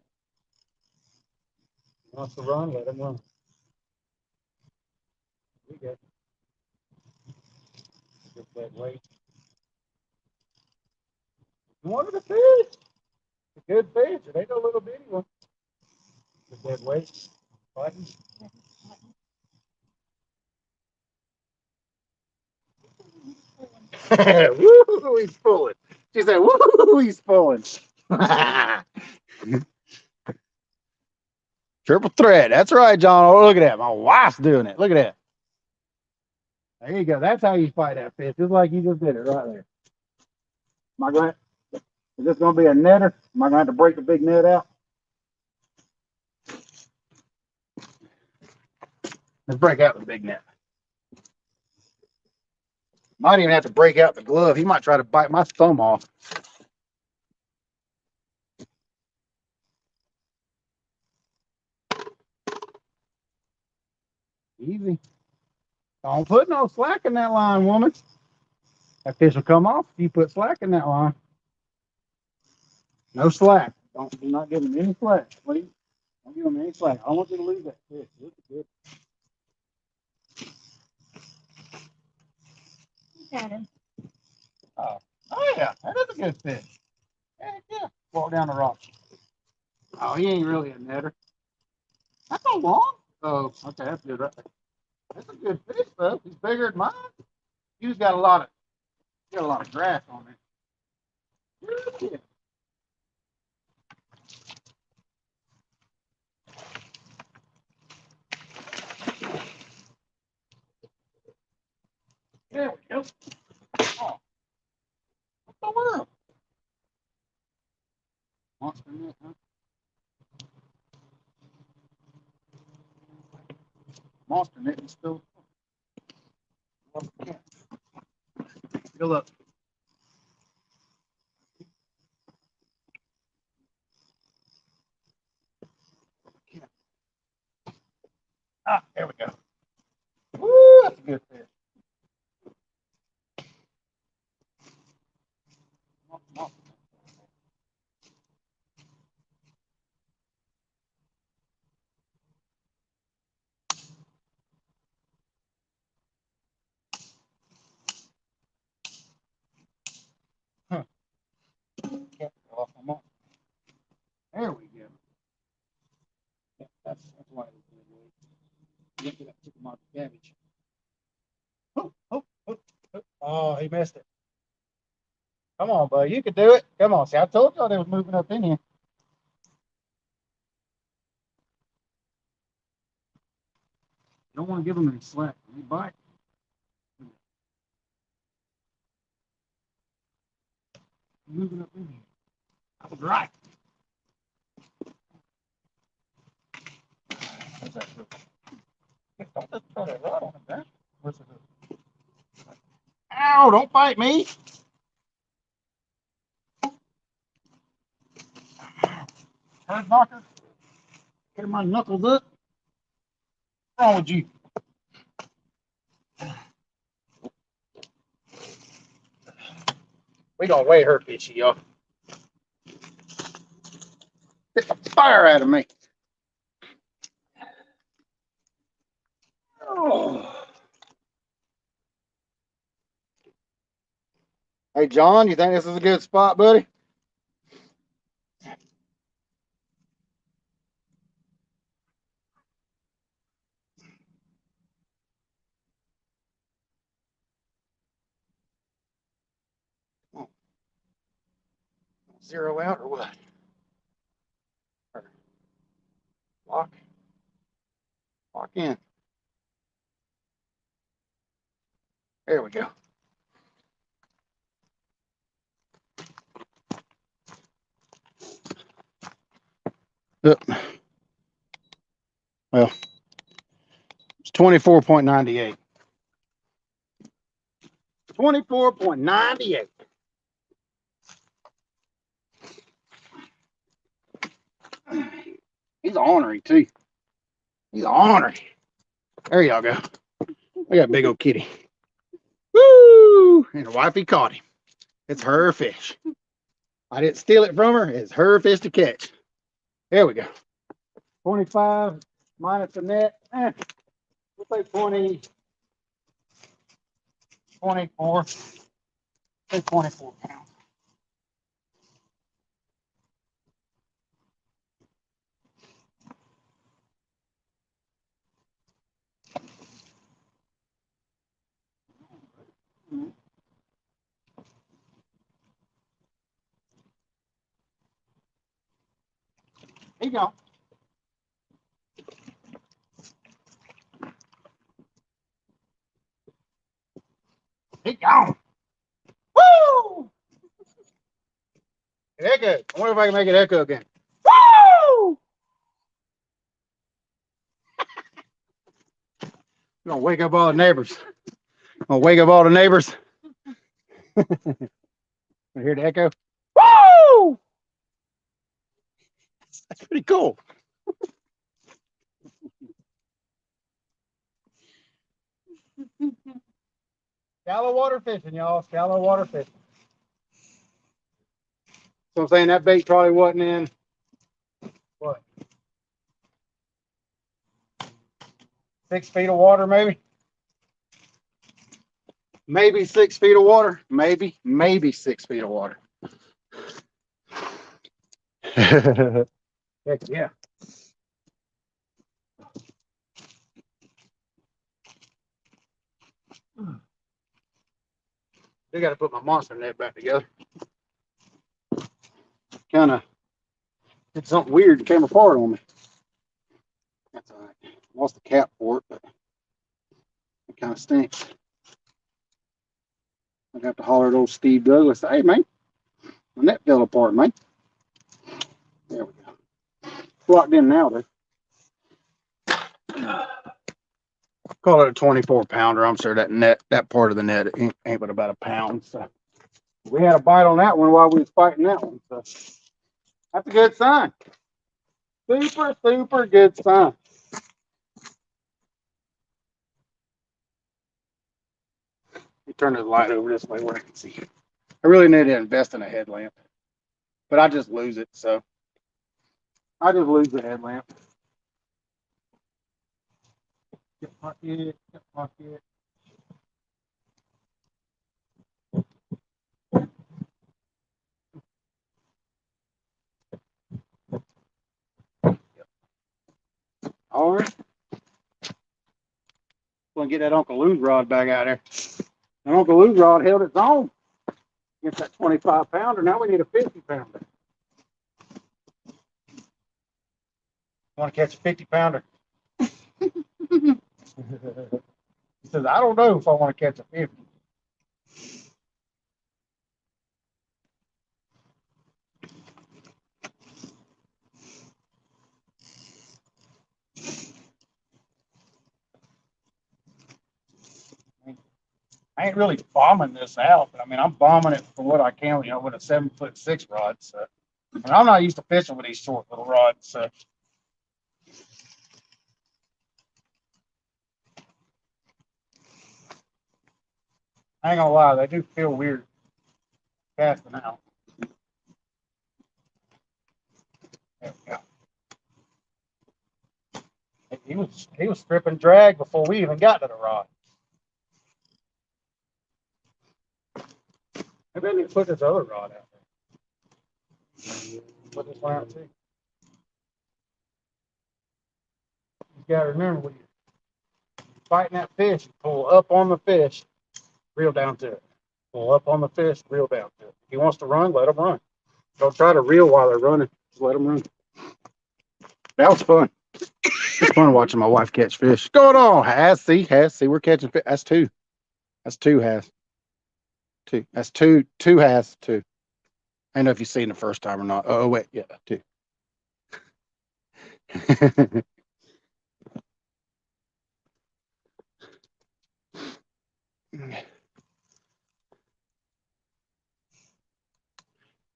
A: He wants to run, let him run. We go. Get that weight. One of the fish. It's a good fish. It ain't no little bitty one. Get that weight. Button. Woo, he's pulling. She said, woo, he's pulling. Triple threat. That's right, John. Oh, look at that. My wife's doing it. Look at that. There you go. That's how you fight that fish. Just like you just did it right there. Am I going? Is this going to be a netter? Am I going to have to break the big net out? Let's break out the big net. Might even have to break out the glove. He might try to bite my thumb off. Easy. Don't put no slack in that line, woman. That fish will come off if you put slack in that line. No slack. Do not give him any slack, please. Don't give him any slack. I want you to lose that fish. This is good.
B: Cattin.
A: Oh yeah, that is a good fish. Heck yeah. Walk down the rock. Oh, he ain't really a netter. That's so long. Oh, okay, that's good right there. That's a good fish though. He's bigger than mine. You just got a lot of grass on it. Yeah. There we go. Oh, what's the world? Monster net, huh? Monster net is still. Fill up. Ah, there we go. Woo, that's a good fish. Huh. Can't go off my mouth. There we go. Yeah, that's why it was good. Look at that, took him out the cabbage. Oh, oh, oh, oh. Oh, he missed it. Come on, bud. You could do it. Come on. See, I told y'all they was moving up in here. You don't want to give them any slack. When they bite. Moving up in here. I was right. What's that? Don't just throw that rod on it, man. What's it? Ow, don't bite me. Herd knocker. Get my knuckles up. What's wrong with you? We gonna weigh her fishy, y'all. fire out of me. Oh. Hey, John, you think this is a good spot, buddy? 0 out or what? Lock. Lock in. There we go. Yep. Well, it's 24.98. 24.98. He's ornery too. He's ornery. There y'all go. We got a big old kitty. Woo! And her wifey caught him. It's her fish. I didn't steal it from her. It's her fish to catch. There we go. 25 minus the net. We'll say 20, 24. Say 24 pounds. He gone. He gone. Woo! Echo. I wonder if I can make it echo again. Woo! I'm gonna wake up all the neighbors. I'm gonna wake up all the neighbors. I hear the echo. Woo! That's pretty cool. Shallow water fishing, y'all. Shallow water fishing. So I'm saying that bait probably wasn't in what? 6 feet of water, maybe? Maybe 6 feet of water. Maybe 6 feet of water. Heck yeah. I got to put my monster net back together. Kind of did something weird that came apart on me. That's all right. Lost the cap for it, but it kind of stinks. I got to holler at old Steve Douglas. Hey, man, my net fell apart, man. There we go. Locked in now, though. Call it a 24 pounder. I'm sure that net, that part of the net ain't but about a pound. So we had a bite on that one while we was fighting that one. So that's a good sign. Super, super good sign. You turn the light over this way where I can see. I really need to invest in a headlamp, but I just lose it. So I just lose the headlamp. Get pocket, get pocket. All right. Gonna get that Uncle Lou's rod back out there. And Uncle Lou's rod held its own against that 25 pounder. Now we need a 50 pounder. Want to catch a 50 pounder? He says, I don't know if I want to catch a 50. I ain't really bombing this out, but I mean, I'm bombing it for what I can, you know, with a 7'6" rod. So, and I'm not used to fishing with these short little rods. So, I ain't gonna lie, they do feel weird casting out. There we go. He was stripping drag before we even got to the rod. Maybe I need to put this other rod out there. Put this one out too. You gotta remember when you're fighting that fish, you pull up on the fish, reel down to it. Pull up on the fish, reel down to it. If he wants to run, let him run. Don't try to reel while they're running. Just let them run. That was fun. It's fun watching my wife catch fish. Going on, Has. See, we're catching fish. That's two. That's two, Has. Two. That's two. Two, Has. Two. I don't know if you've seen the first time or not. Oh, wait. Yeah, two.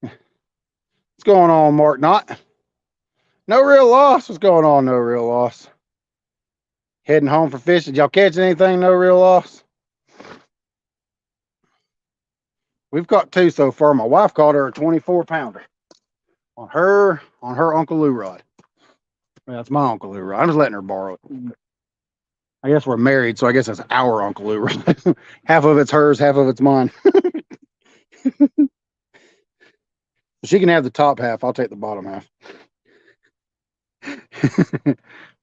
A: What's going on, Mark? Not. No real loss. What's going on? No real loss. Heading home for fishing. Y'all catching anything? No real loss. We've caught two so far. My wife caught her a 24-pounder on her Uncle Lou rod. Well, that's my Uncle Lou rod. I'm just letting her borrow it. I guess we're married, so I guess that's our Uncle Lou rod. Half of it's hers, half of it's mine. She can have the top half. I'll take the bottom half.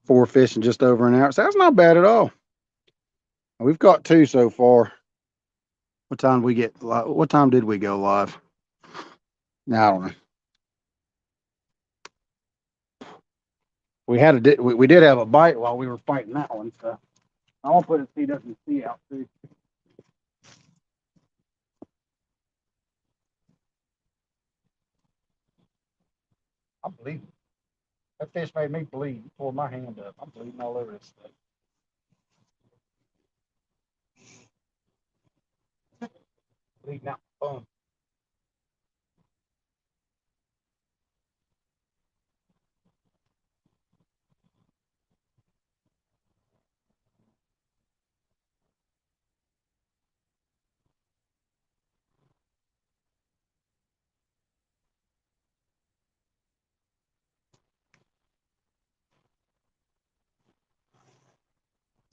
A: 4 fish in just over an hour. So that's not bad at all. We've caught two so far. What time did we get? What time did we go live? No, I don't know. We did have a bite while we were fighting that one. So I want to put a CWC out too. I'm bleeding. That fish made me bleed. He pulled my hand up. I'm bleeding all over this stuff. Bleeding out my thumb.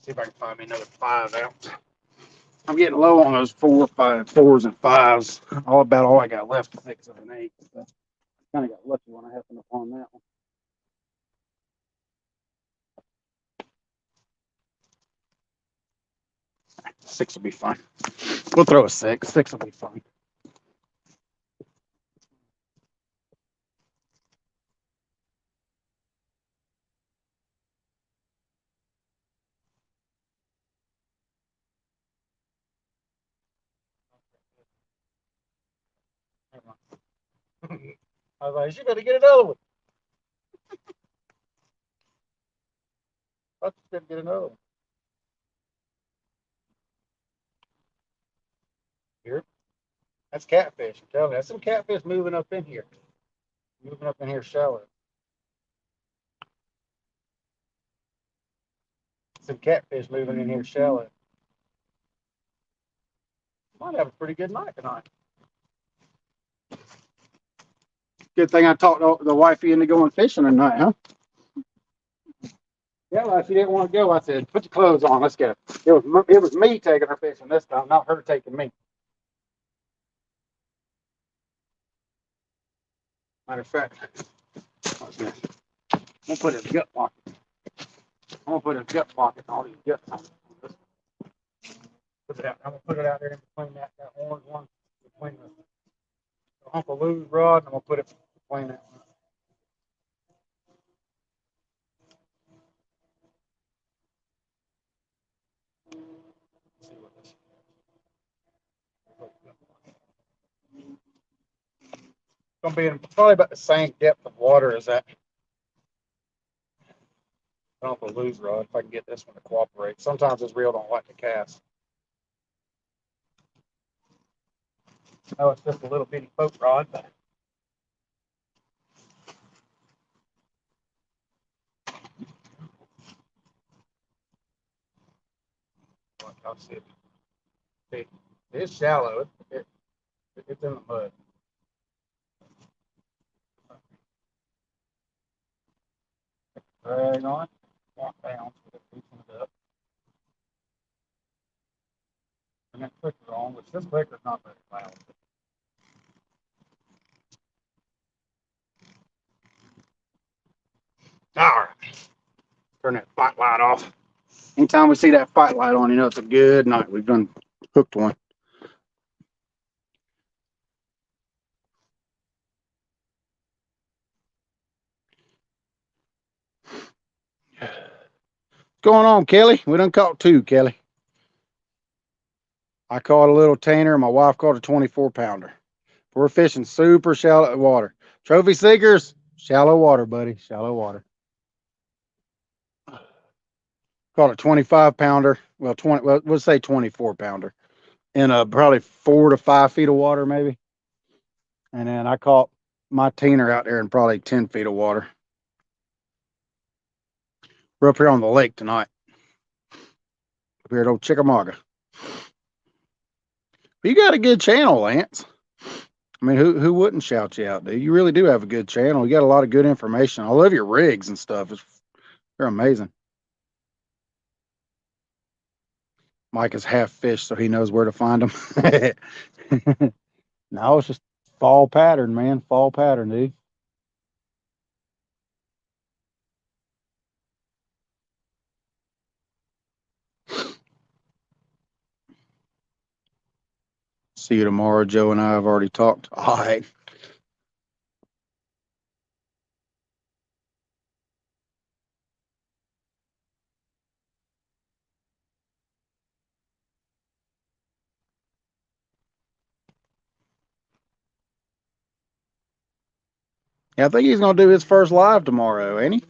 A: See if I can find me another 5 ounce. I'm getting low on those 4s and 5s. All I got left is 6 of an 8. So kind of got lucky when I happened upon that one. 6 will be fine. We'll throw a 6. 6 will be fine. I was like, you better get another one. I better get another one. Here. That's catfish. I'm telling you, that's some catfish moving up in here. Moving up in here shallow. Some catfish moving in here shallow. Might have a pretty good night tonight. Good thing I talked the wifey into going fishing tonight, huh? Yeah, well, she didn't want to go. I said, put your clothes on. Let's go. It was me taking her fishing this time, not her taking me. Matter of fact, I'm gonna put his gut pocket. I'm gonna put his gut pocket and all these guts on. Put it out. I'm gonna put it out there in between that orange one, between the Uncle Lou's rod, and I'm gonna put it between that. See what this. Gonna be in probably about the same depth of water as that Uncle Lou's rod. If I can get this one to cooperate. Sometimes this reel don't like to cast. Oh, it's just a little bitty boat rod, but I'll see it. It's shallow. It's in the mud. Drag on. Walk down, loosen it up. And that clicker on, which this clicker's not very loud. All right. Turn that spotlight off. Anytime we see that spotlight on, you know it's a good night. We've done hooked one. What's going on, Kelly? We done caught two, Kelly. I caught a little tanner. My wife caught a 24-pounder. We're fishing super shallow water. Trophy seekers, shallow water, buddy. Shallow water. Caught a 25-pounder. Well, we'll say 24-pounder in a probably 4 to 5 feet of water, maybe. And then I caught my teener out there in probably 10 feet of water. We're up here on the lake tonight. Up here at old Chickamauga. You got a good channel, Lance. I mean, who wouldn't shout you out, dude? You really do have a good channel. You got a lot of good information. I love your rigs and stuff. They're amazing. Mike is half fish, so he knows where to find them. No, it's just fall pattern, man. Fall pattern, dude. See you tomorrow. Joe and I have already talked. All right. Yeah, I think he's gonna do his first live tomorrow, ain't he?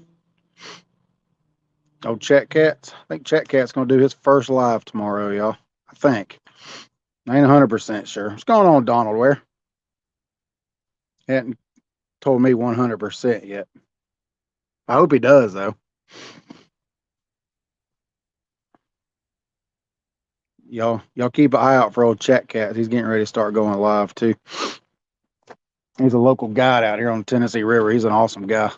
A: Oh, Chet Cats. I think Chet Cat's gonna do his first live tomorrow, y'all. I think. I ain't 100% sure. What's going on, Donald? Where? He hadn't told me 100% yet. I hope he does, though. Y'all keep an eye out for old Chet Cat. He's getting ready to start going live too. He's a local guide out here on the Tennessee River. He's an awesome guy.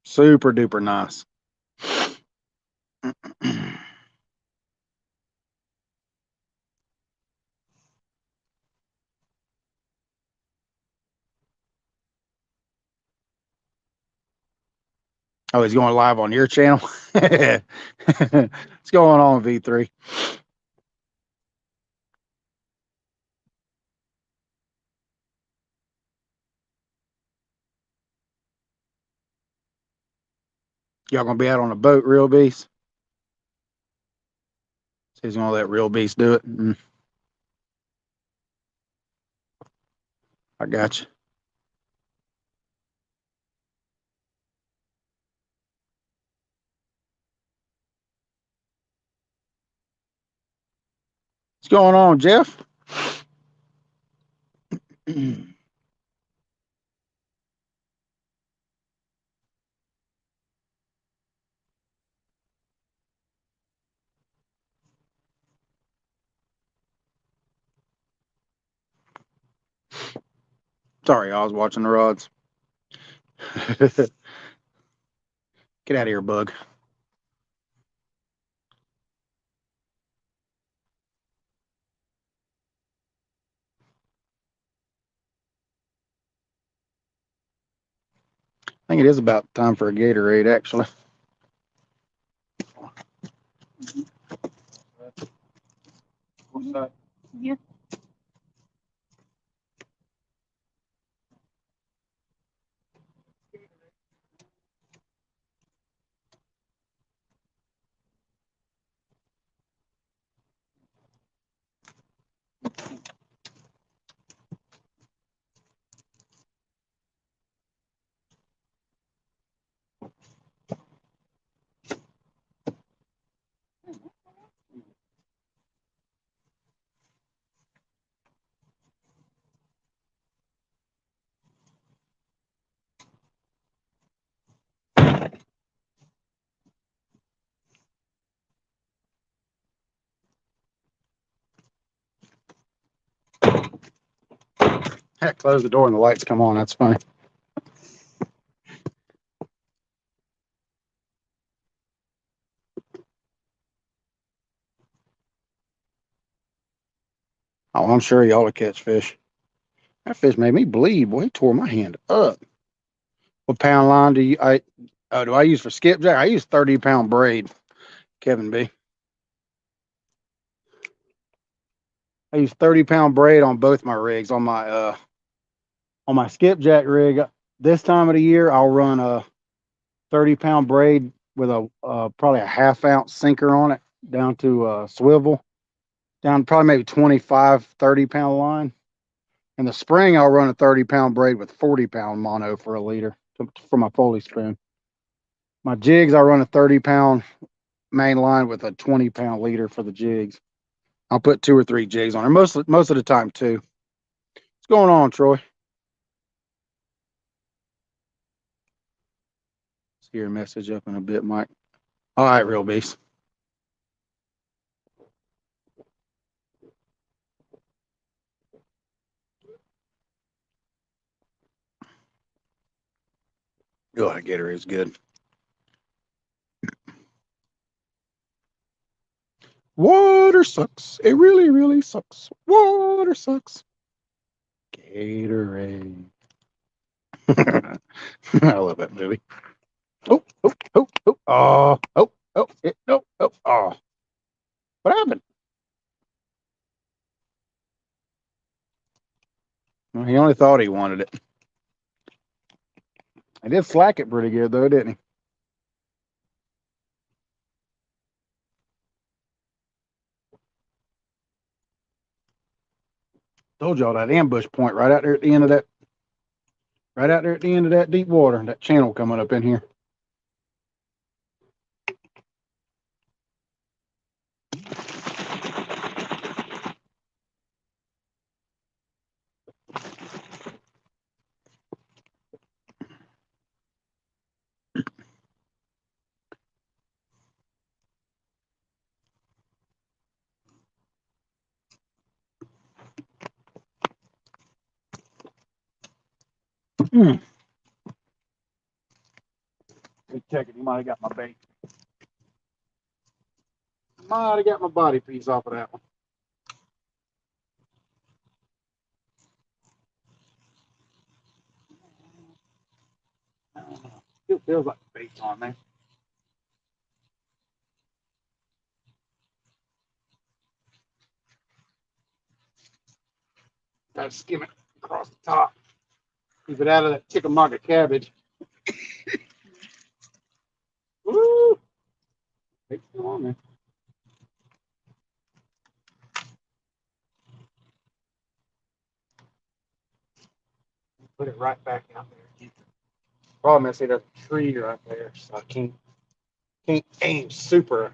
A: Super duper nice. Oh, he's going live on your channel? What's going on, V3? Y'all gonna be out on a boat, Real Beast? So he's gonna let Real Beast do it. I got you. What's going on, Jeff? Sorry, I was watching the rods. Get out of here, bug. I think it is about time for a Gatorade, actually. What's that? Yeah. Heck, close the door and the lights come on. That's funny. Oh, I'm sure y'all to catch fish. That fish made me bleed. Boy, he tore my hand up. What pound line do I use for skipjack? I use 30-pound braid, Kevin B. I use 30-pound braid on both my rigs. On my skipjack rig, this time of the year, I'll run a 30-pound braid with a probably a half-ounce sinker on it down to swivel, down probably maybe 25, 30-pound line. In the spring, I'll run a 30-pound braid with 40-pound mono for a leader for my Foley spoon. My jigs, I run a 30-pound main line with a 20-pound leader for the jigs. I'll put 2 or 3 jigs on there. Most of the time, 2. What's going on, Troy? See your message up in a bit, Mike. All right, real beast. Oh, that Gator is good. Water sucks. It really, really sucks. Water sucks. Gatorade. I love that movie. Oh, oh, oh, oh, oh, oh, oh, oh, oh, oh. What happened? Well, he only thought he wanted it. He did slack it pretty good, though, didn't he? Told y'all that ambush point right out there at the end of that, right out there at the end of that deep water, that channel coming up in here. Mm. Good checking. He might have got my bait. Might have got my body piece off of that one. Still feels like the bait's on there. Gotta skim it across the top. Keep it out of that chickamauga cabbage. Woo! Bait's still on there. Put it right back out there. Problem is, there's a tree right there, so I can't aim super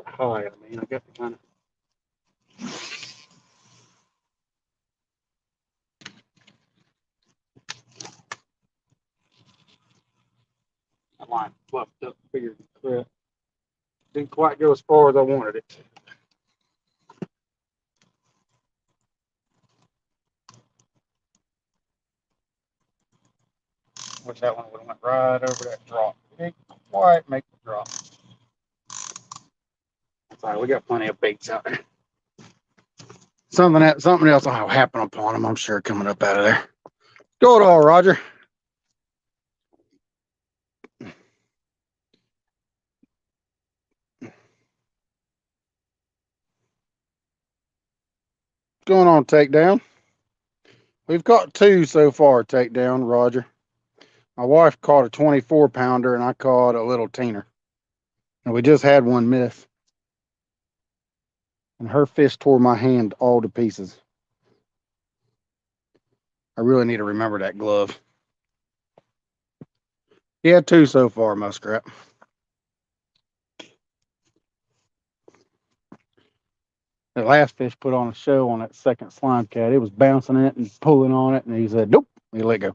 A: high. I mean, I got to kind of. That line fluffed up bigger than crap. Didn't quite go as far as I wanted it. Wish that one would have went right over that drop. Didn't quite make the drop. That's all right. We got plenty of baits out there. Something else will happen upon them, I'm sure, coming up out of there. Go it all, Roger. What's going on, takedown? We've caught 2 so far, takedown, Roger. My wife caught a 24-pounder, and I caught a little teener. And we just had one miss. And her fish tore my hand all to pieces. I really need to remember that glove. Yeah, 2 so far, muskrat. The last fish put on a show on that second slime cat. It was bouncing it and pulling on it, and he said, nope. He let go.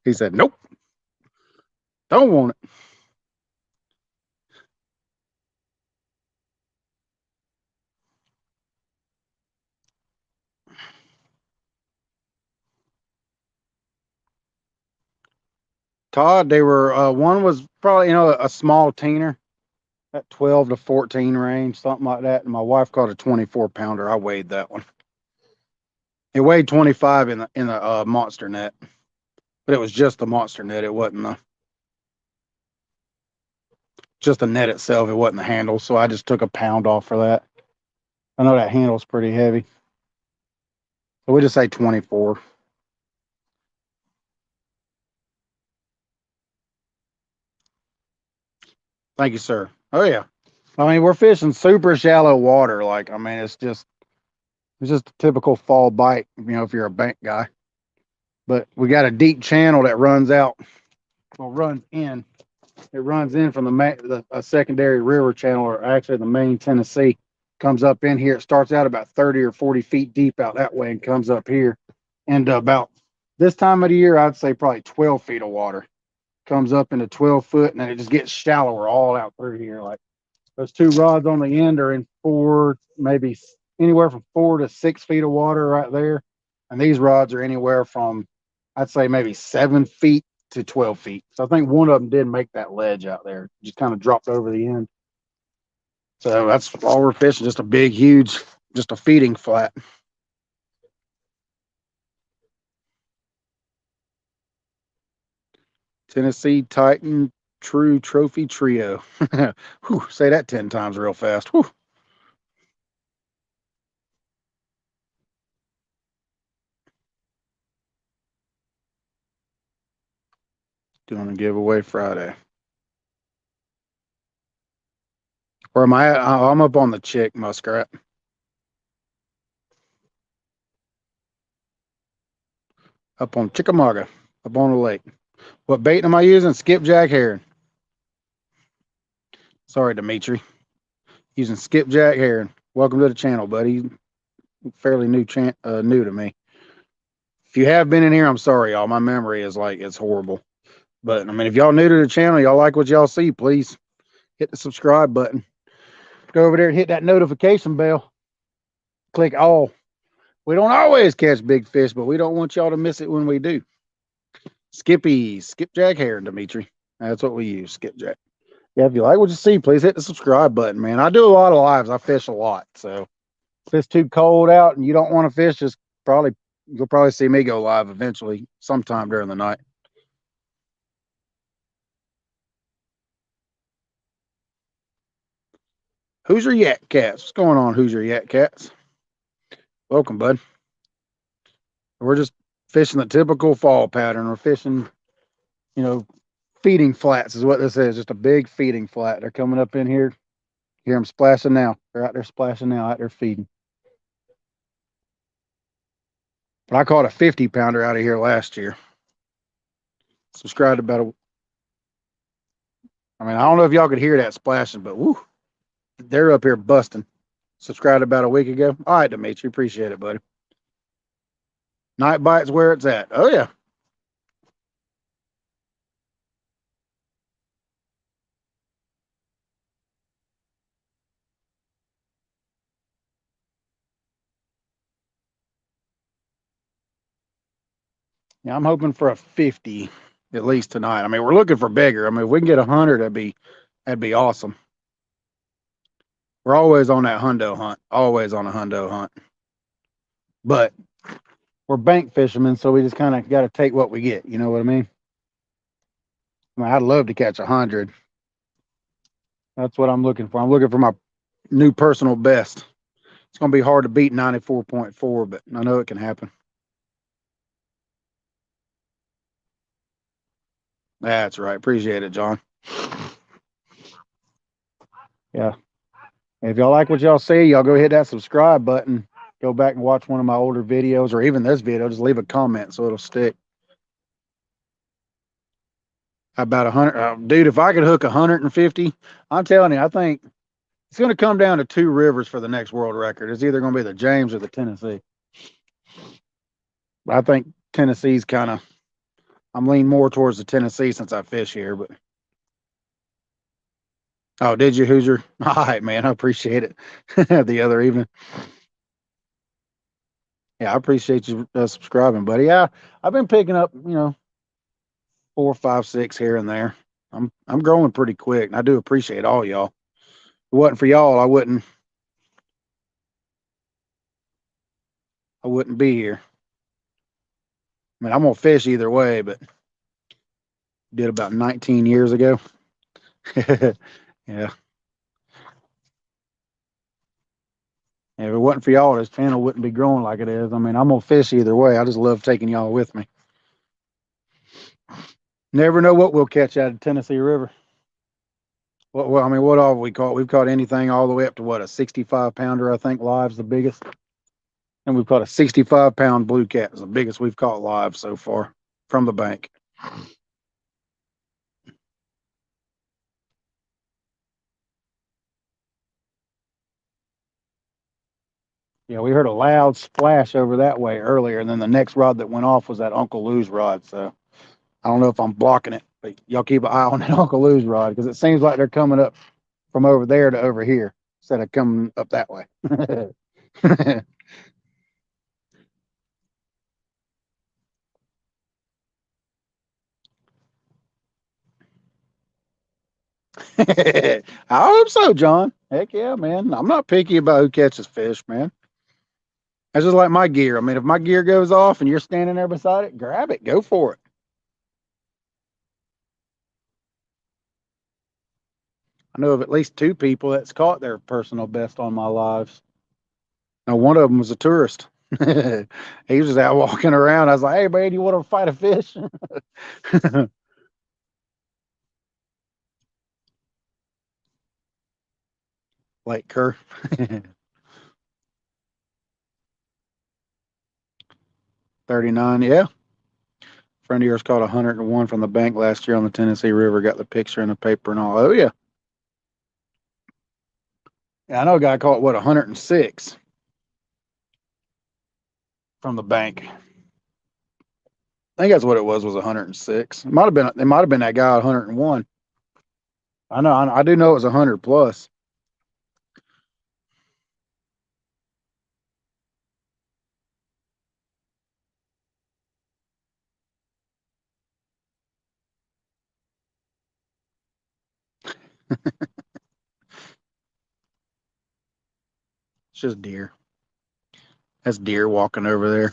A: He said, nope. Don't want it. Todd, they were one was probably a small teener, that 12 to 14 range, something like that. And my wife caught a 24-pounder. I weighed that one. It weighed 25 in the monster net, but it was just the monster net. It wasn't just the net itself. It wasn't the handle. So I just took a pound off for that. I know that handle's pretty heavy. So we just say 24. Thank you, sir. Oh yeah. I mean, we're fishing super shallow water. Like, I mean, it's just a typical fall bite, if you're a bank guy. But we got a deep channel that runs out, well, runs in. It runs in from a secondary river channel, or actually the main Tennessee. Comes up in here. It starts out about 30 or 40 feet deep out that way and comes up here. And about this time of the year, I'd say probably 12 feet of water. Comes up into 12 foot, and then it just gets shallower all out through here. Like, those two rods on the end are in maybe anywhere from 4 to 6 feet of water right there. And these rods are anywhere from, I'd say, maybe 7 feet to 12 feet. So I think one of them did make that ledge out there, just kind of dropped over the end. So that's all we're fishing, just a big, huge, just a feeding flat. Tennessee Titan True Trophy Trio. Whew, say that 10 times real fast. Whew. Doing a giveaway Friday. Where am I at? Oh, I'm up on the Chick Muskrat. Up on Chickamauga. Up on the lake. What bait am I using? Skipjack herring. Sorry, Dimitri. Using skipjack herring. Welcome to the channel, buddy. Fairly new to me. If you have been in here, I'm sorry, y'all. My memory is like, it's horrible. But I mean, if y'all new to the channel, y'all like what y'all see, please hit the subscribe button. Go over there and hit that notification bell. Click all. We don't always catch big fish, but we don't want y'all to miss it when we do. Skipjack herring, Dimitri. That's what we use, skipjack. Yeah, if you like what you see, please hit the subscribe button, man. I do a lot of lives. I fish a lot. So if it's too cold out and you don't want to fish, you'll probably see me go live eventually sometime during the night. Hoosier Yak Cats. What's going on, Hoosier Yak Cats? Welcome, bud. We're just fishing the typical fall pattern. We're fishing, feeding flats is what this is. Just a big feeding flat. They're coming up in here. Hear them splashing now. They're out there splashing now, out there feeding. But I caught a 50-pounder out of here last year. Subscribed about I don't know if y'all could hear that splashing, but woo, they're up here busting. Subscribed about a week ago. All right, Dimitri, appreciate it, buddy. Night Bite's where it's at. Oh yeah. Yeah, I'm hoping for a 50 at least tonight. I mean, we're looking for bigger. I mean, if we can get 100, that'd be awesome. We're always on that hundo hunt. Always on a hundo hunt. But we're bank fishermen, so we just kind of got to take what we get. You know what I mean? I'd love to catch 100. That's what I'm looking for. I'm looking for my new personal best. It's going to be hard to beat 94.4, but I know it can happen. That's right. Appreciate it, John. Yeah. If y'all like what y'all see, y'all go hit that subscribe button. Go back and watch one of my older videos, or even this video. Just leave a comment so it'll stick. About 100, dude. If I could hook 150, I'm telling you, I think it's going to come down to two rivers for the next world record. It's either going to be the James or the Tennessee. I think Tennessee's kind of. I'm leaning more towards the Tennessee since I fish here, but. Oh, did you, Hoosier? All right, man. I appreciate it. The other evening. Yeah, I appreciate you subscribing, buddy. Yeah, I've been picking up, 4, 5, 6 here and there. I'm growing pretty quick, and I do appreciate all y'all. it wasn't for y'all, I wouldn't be here. I mean, I'm gonna fish either way, but did about 19 years ago. Yeah. If it wasn't for y'all, this channel wouldn't be growing like it is. I mean, I'm gonna fish either way. I just love taking y'all with me. Never know what we'll catch out of the Tennessee River. Well, I mean, what all have we caught? We've caught anything all the way up to what, a 65 pounder, I think, live's the biggest. And we've caught a 65-pound blue cat, is the biggest we've caught live so far from the bank. Yeah, we heard a loud splash over that way earlier, and then the next rod that went off was that Uncle Lou's rod. So I don't know if I'm blocking it, but y'all keep an eye on that Uncle Lou's rod because it seems like they're coming up from over there to over here instead of coming up that way. I hope so, John. Heck yeah, man. I'm not picky about who catches fish, man. That's just like my gear. I mean, if my gear goes off and you're standing there beside it, grab it, go for it. I know of at least two people that's caught their personal best on my lives. Now, one of them was a tourist. He was just out walking around. I was like, "Hey, man, you want to fight a fish?" Lake Kerr. 39. Yeah. Friend of yours caught 101 from the bank last year on the Tennessee River. Got the picture in the paper and all. Oh yeah. Yeah, I know a guy caught what 106 from the bank. I think that's what it was 106. It might have been that guy at 101. I know. I do know it was 100 plus. It's just deer. That's deer walking over there.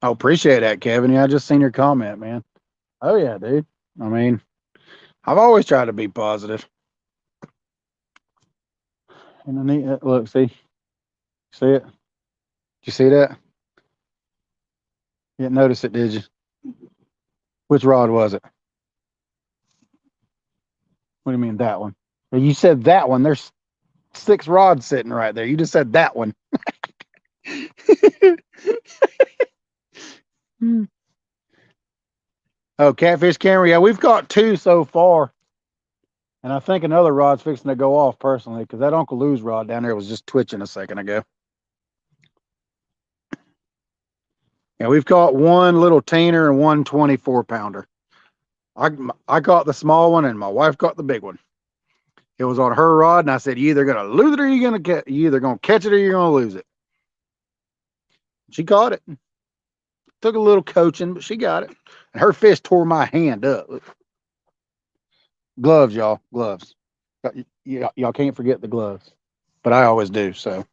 A: I appreciate that, Kevin. Yeah, I just seen your comment, man. Oh yeah, dude. I mean, I've always tried to be positive. And I need look, see it? Did you see that? You didn't notice it, did you? Which rod was it? What do you mean that one? Well, you said that one. There's 6 rods sitting right there. You just said that one. Oh, catfish camera. Yeah, we've caught 2 so far. And I think another rod's fixing to go off personally because that Uncle Lou's rod down there was just twitching a second ago. Yeah, we've caught one little tainer and one 24-pounder. I caught the small one and my wife caught the big one. It was on her rod, and I said, "You either gonna lose it or you either gonna catch it or you're gonna lose it." She caught it. Took a little coaching, but she got it. And her fish tore my hand up. Gloves, y'all, gloves. Y'all can't forget the gloves, but I always do. So,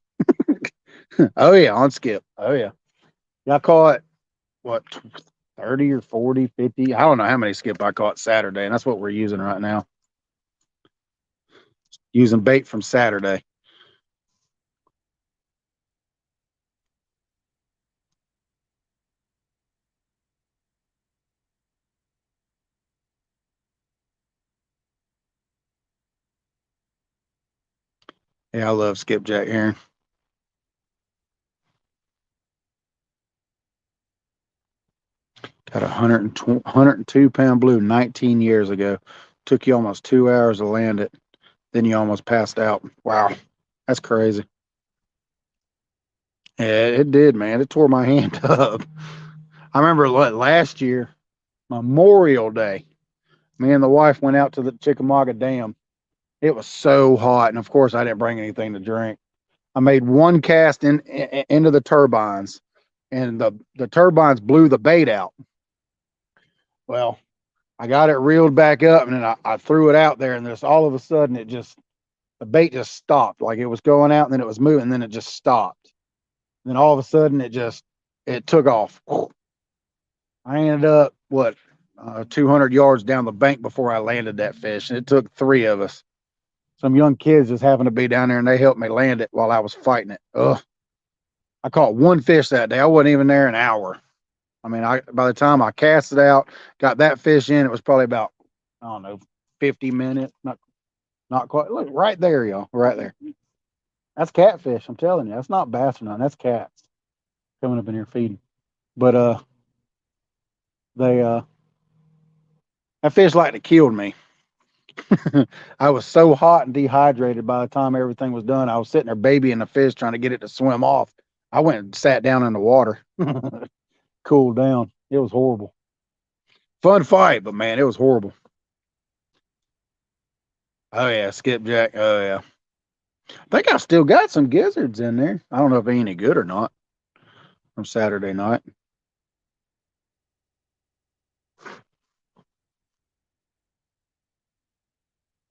A: oh yeah, on skip. Oh yeah, y'all caught what 30 or 40, 50? I don't know how many skip I caught Saturday, and that's what we're using right now. Using bait from Saturday. Yeah, I love skipjack herring. Got a 102-pound blue 19 years ago. Took you almost 2 hours to land it. Then you almost passed out. Wow, that's crazy. Yeah, it did, man. It tore my hand up. I remember last year, Memorial Day. Me and the wife went out to the Chickamauga Dam. It was so hot, and of course, I didn't bring anything to drink. I made one cast into the turbines, and the turbines blew the bait out. Well, I got it reeled back up, and then I threw it out there, and just all of a sudden, the bait just stopped. Like it was going out, and then it was moving, and then it just stopped. And then all of a sudden, it took off. I ended up 200 yards down the bank before I landed that fish, and it took three of us. Some young kids just happened to be down there, and they helped me land it while I was fighting it. Ugh. I caught one fish that day. I wasn't even there an hour. I mean, by the time I cast it out, got that fish in, it was probably about, I don't know, 50 minutes. Not quite. Look, right there, y'all. Right there. That's catfish. I'm telling you. That's not bass or nothing. That's cats coming up in here feeding. But they that fish like to killed me. I was so hot and dehydrated by the time everything was done. I was sitting there babying the fish trying to get it to swim off. I went and sat down in the water, cooled down. It was horrible. Fun fight, but man, it was horrible. Oh yeah, skipjack. Oh yeah. I think I still got some gizzards in there. I don't know if they're any good or not from Saturday night.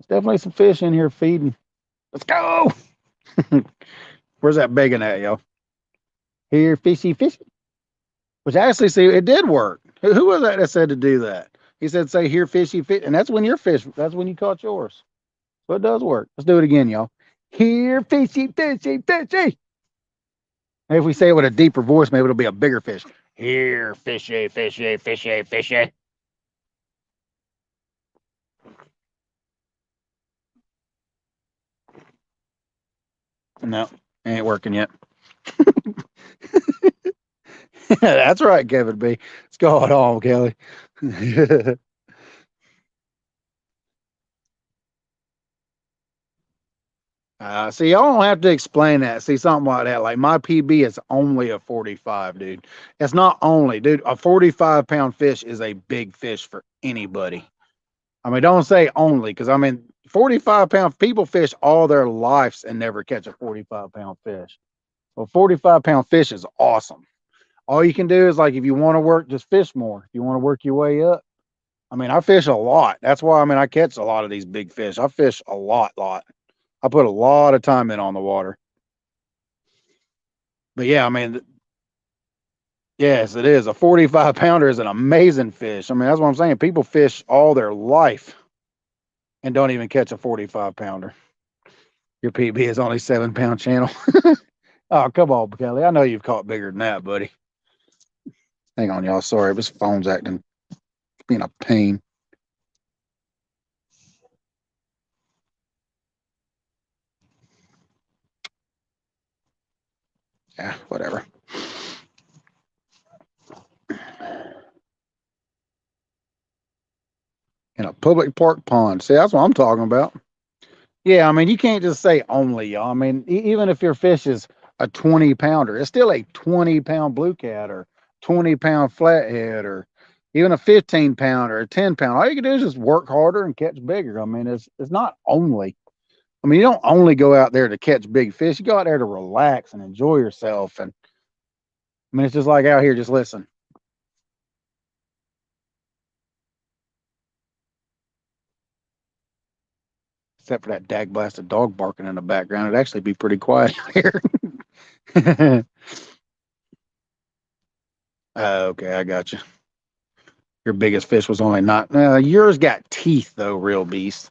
A: There's definitely some fish in here feeding. Let's go. Where's that bacon at, yo? Here, fishy, fishy. Which actually, see, it did work. Who was that said to do that? He said, say, here, fishy, fish. And that's when your fish, that's when you caught yours. So it does work. Let's do it again, y'all. Here, fishy, fishy, fishy. Maybe if we say it with a deeper voice, maybe it'll be a bigger fish. Here, fishy, fishy, fishy, fishy. No, ain't working yet. That's right, Kevin B. What's going on, Kelly? See, y'all don't have to explain that. See, something like that. Like my PB is only a 45, dude. It's not only, dude. A 45-pound fish is a big fish for anybody. I mean, don't say only, because I mean, 45-pound people fish all their lives and never catch a 45-pound fish. Well, 45-pound fish is awesome. All you can do is like if you want to work, just fish more. If you want to work your way up. I mean, I fish a lot. That's why I mean I catch a lot of these big fish. I fish a lot. I put a lot of time in on the water. But yeah, I mean, yes, it is. A 45 pounder is an amazing fish. I mean, that's what I'm saying. People fish all their life and don't even catch a 45 pounder. Your PB is only 7-pound channel. Oh, come on, Kelly. I know you've caught bigger than that, buddy. Hang on, y'all. Sorry, this phone's acting being a pain. Yeah, whatever. In a public park pond. See, that's what I'm talking about. Yeah, I mean, you can't just say only, y'all. I mean, even if your fish is a 20 pounder, it's still a 20-pound blue cat or 20-pound flathead or even a 15-pound or a 10-pound. All you can do is just work harder and catch bigger. I mean, it's not only. I mean, you don't only go out there to catch big fish. You go out there to relax and enjoy yourself. And I mean, it's just like out here, just listen. Except for that dag blasted dog barking in the background, it'd actually be pretty quiet out here. Okay, I got you. Your biggest fish was only not. Yours got teeth though, real beast.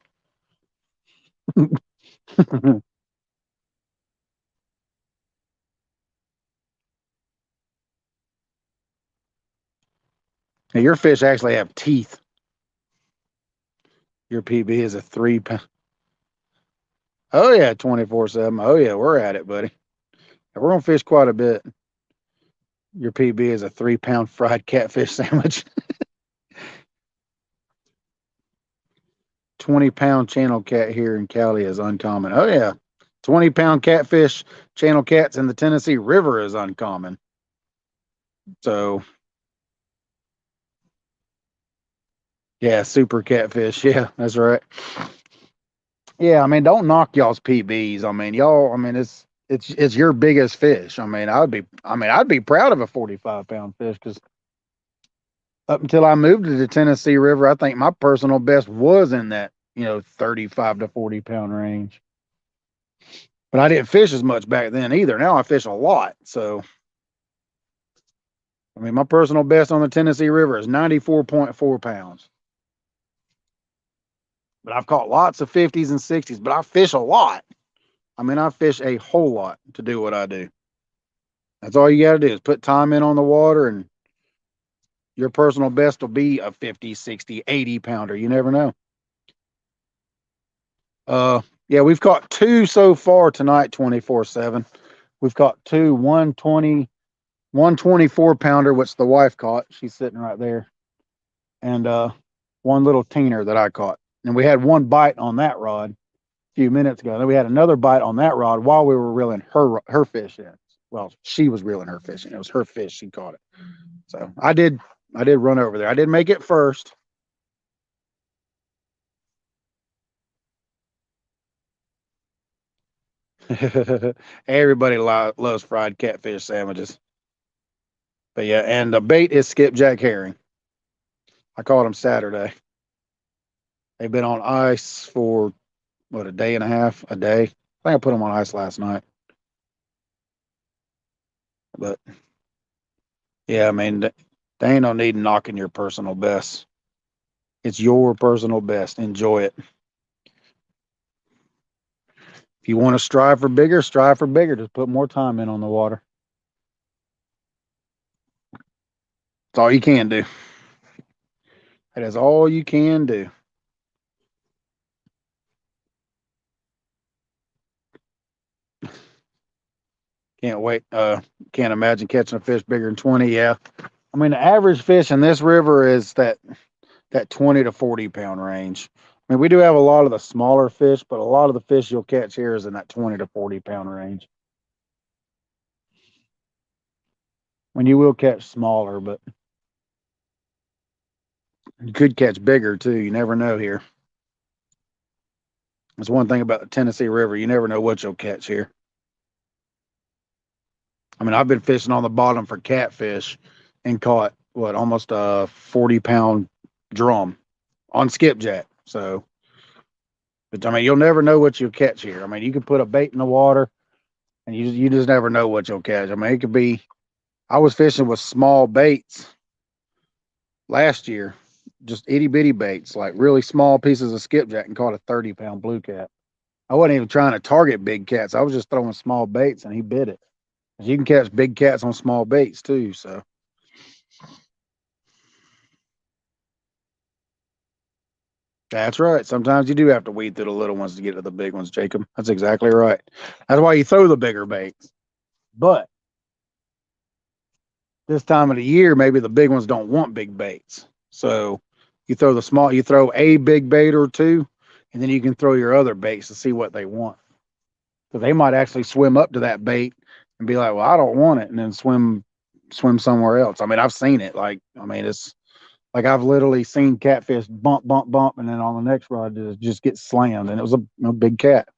A: Now, your fish actually have teeth. Your PB is a 3 pound. Oh yeah, 24/7. Oh yeah, we're at it, buddy. We're gonna fish quite a bit. Your PB is a 3-pound fried catfish sandwich. 20-pound channel cat here in Cali is uncommon. Oh yeah, 20-pound catfish channel cats in the Tennessee River is uncommon. So Yeah, super catfish. Yeah, that's right. Yeah, I mean, don't knock y'all's PBs. I mean, y'all. I mean, it's your biggest fish. I mean, I'd be proud of a 45-pound fish because up until I moved to the Tennessee River, I think my personal best was in that 35 to 40-pound range. But I didn't fish as much back then either. Now I fish a lot. So I mean, my personal best on the Tennessee River is 94.4 pounds. But I've caught lots of 50s and 60s. But I fish a lot. I mean, I fish a whole lot to do what I do. That's all you got to do is put time in on the water, and your personal best will be a 50, 60, 80 pounder. You never know. Yeah, we've caught two so far tonight, 24/7. We've caught two, 124-pounder, which the wife caught. She's sitting right there. And one little teener that I caught. And we had one bite on that rod a few minutes ago. Then we had another bite on that rod while we were reeling her fish in. Well, she was reeling her fish in. It was her fish. She caught it. So I did run over there. I did make it first. Everybody loves fried catfish sandwiches. But yeah, and the bait is skipjack herring. I caught them Saturday. They've been on ice for what, a day and a half, a day. I think I put them on ice last night. But yeah, I mean, they ain't no need knocking your personal best. It's your personal best. Enjoy it. If you want to strive for bigger, strive for bigger. Just put more time in on the water. That's all you can do. That is all you can do. Can't wait. Can't imagine catching a fish bigger than 20. Yeah. I mean, the average fish in this river is that 20 to 40-pound range. I mean, we do have a lot of the smaller fish, but a lot of the fish you'll catch here is in that 20 to 40-pound range. I mean, you will catch smaller, but you could catch bigger too. You never know here. That's one thing about the Tennessee River. You never know what you'll catch here. I mean, I've been fishing on the bottom for catfish and caught what, almost a 40-pound drum on skipjack. So, but I mean, you'll never know what you'll catch here. I mean, you can put a bait in the water and you just never know what you'll catch. I mean, it could be. I was fishing with small baits last year, just itty bitty baits, like really small pieces of skipjack, and caught a 30-pound blue cat. I wasn't even trying to target big cats. I was just throwing small baits and he bit it. You can catch big cats on small baits too. So that's right. Sometimes you do have to weed through the little ones to get to the big ones, Jacob. That's exactly right. That's why you throw the bigger baits. But this time of the year, maybe the big ones don't want big baits. So you throw a big bait or two, and then you can throw your other baits to see what they want. So they might actually swim up to that bait and be like, "Well, I don't want it," and then swim somewhere else. I mean, I've seen it. Like, I mean, it's like I've literally seen catfish bump, bump, bump, and then on the next rod just get slammed, and it was a big cat.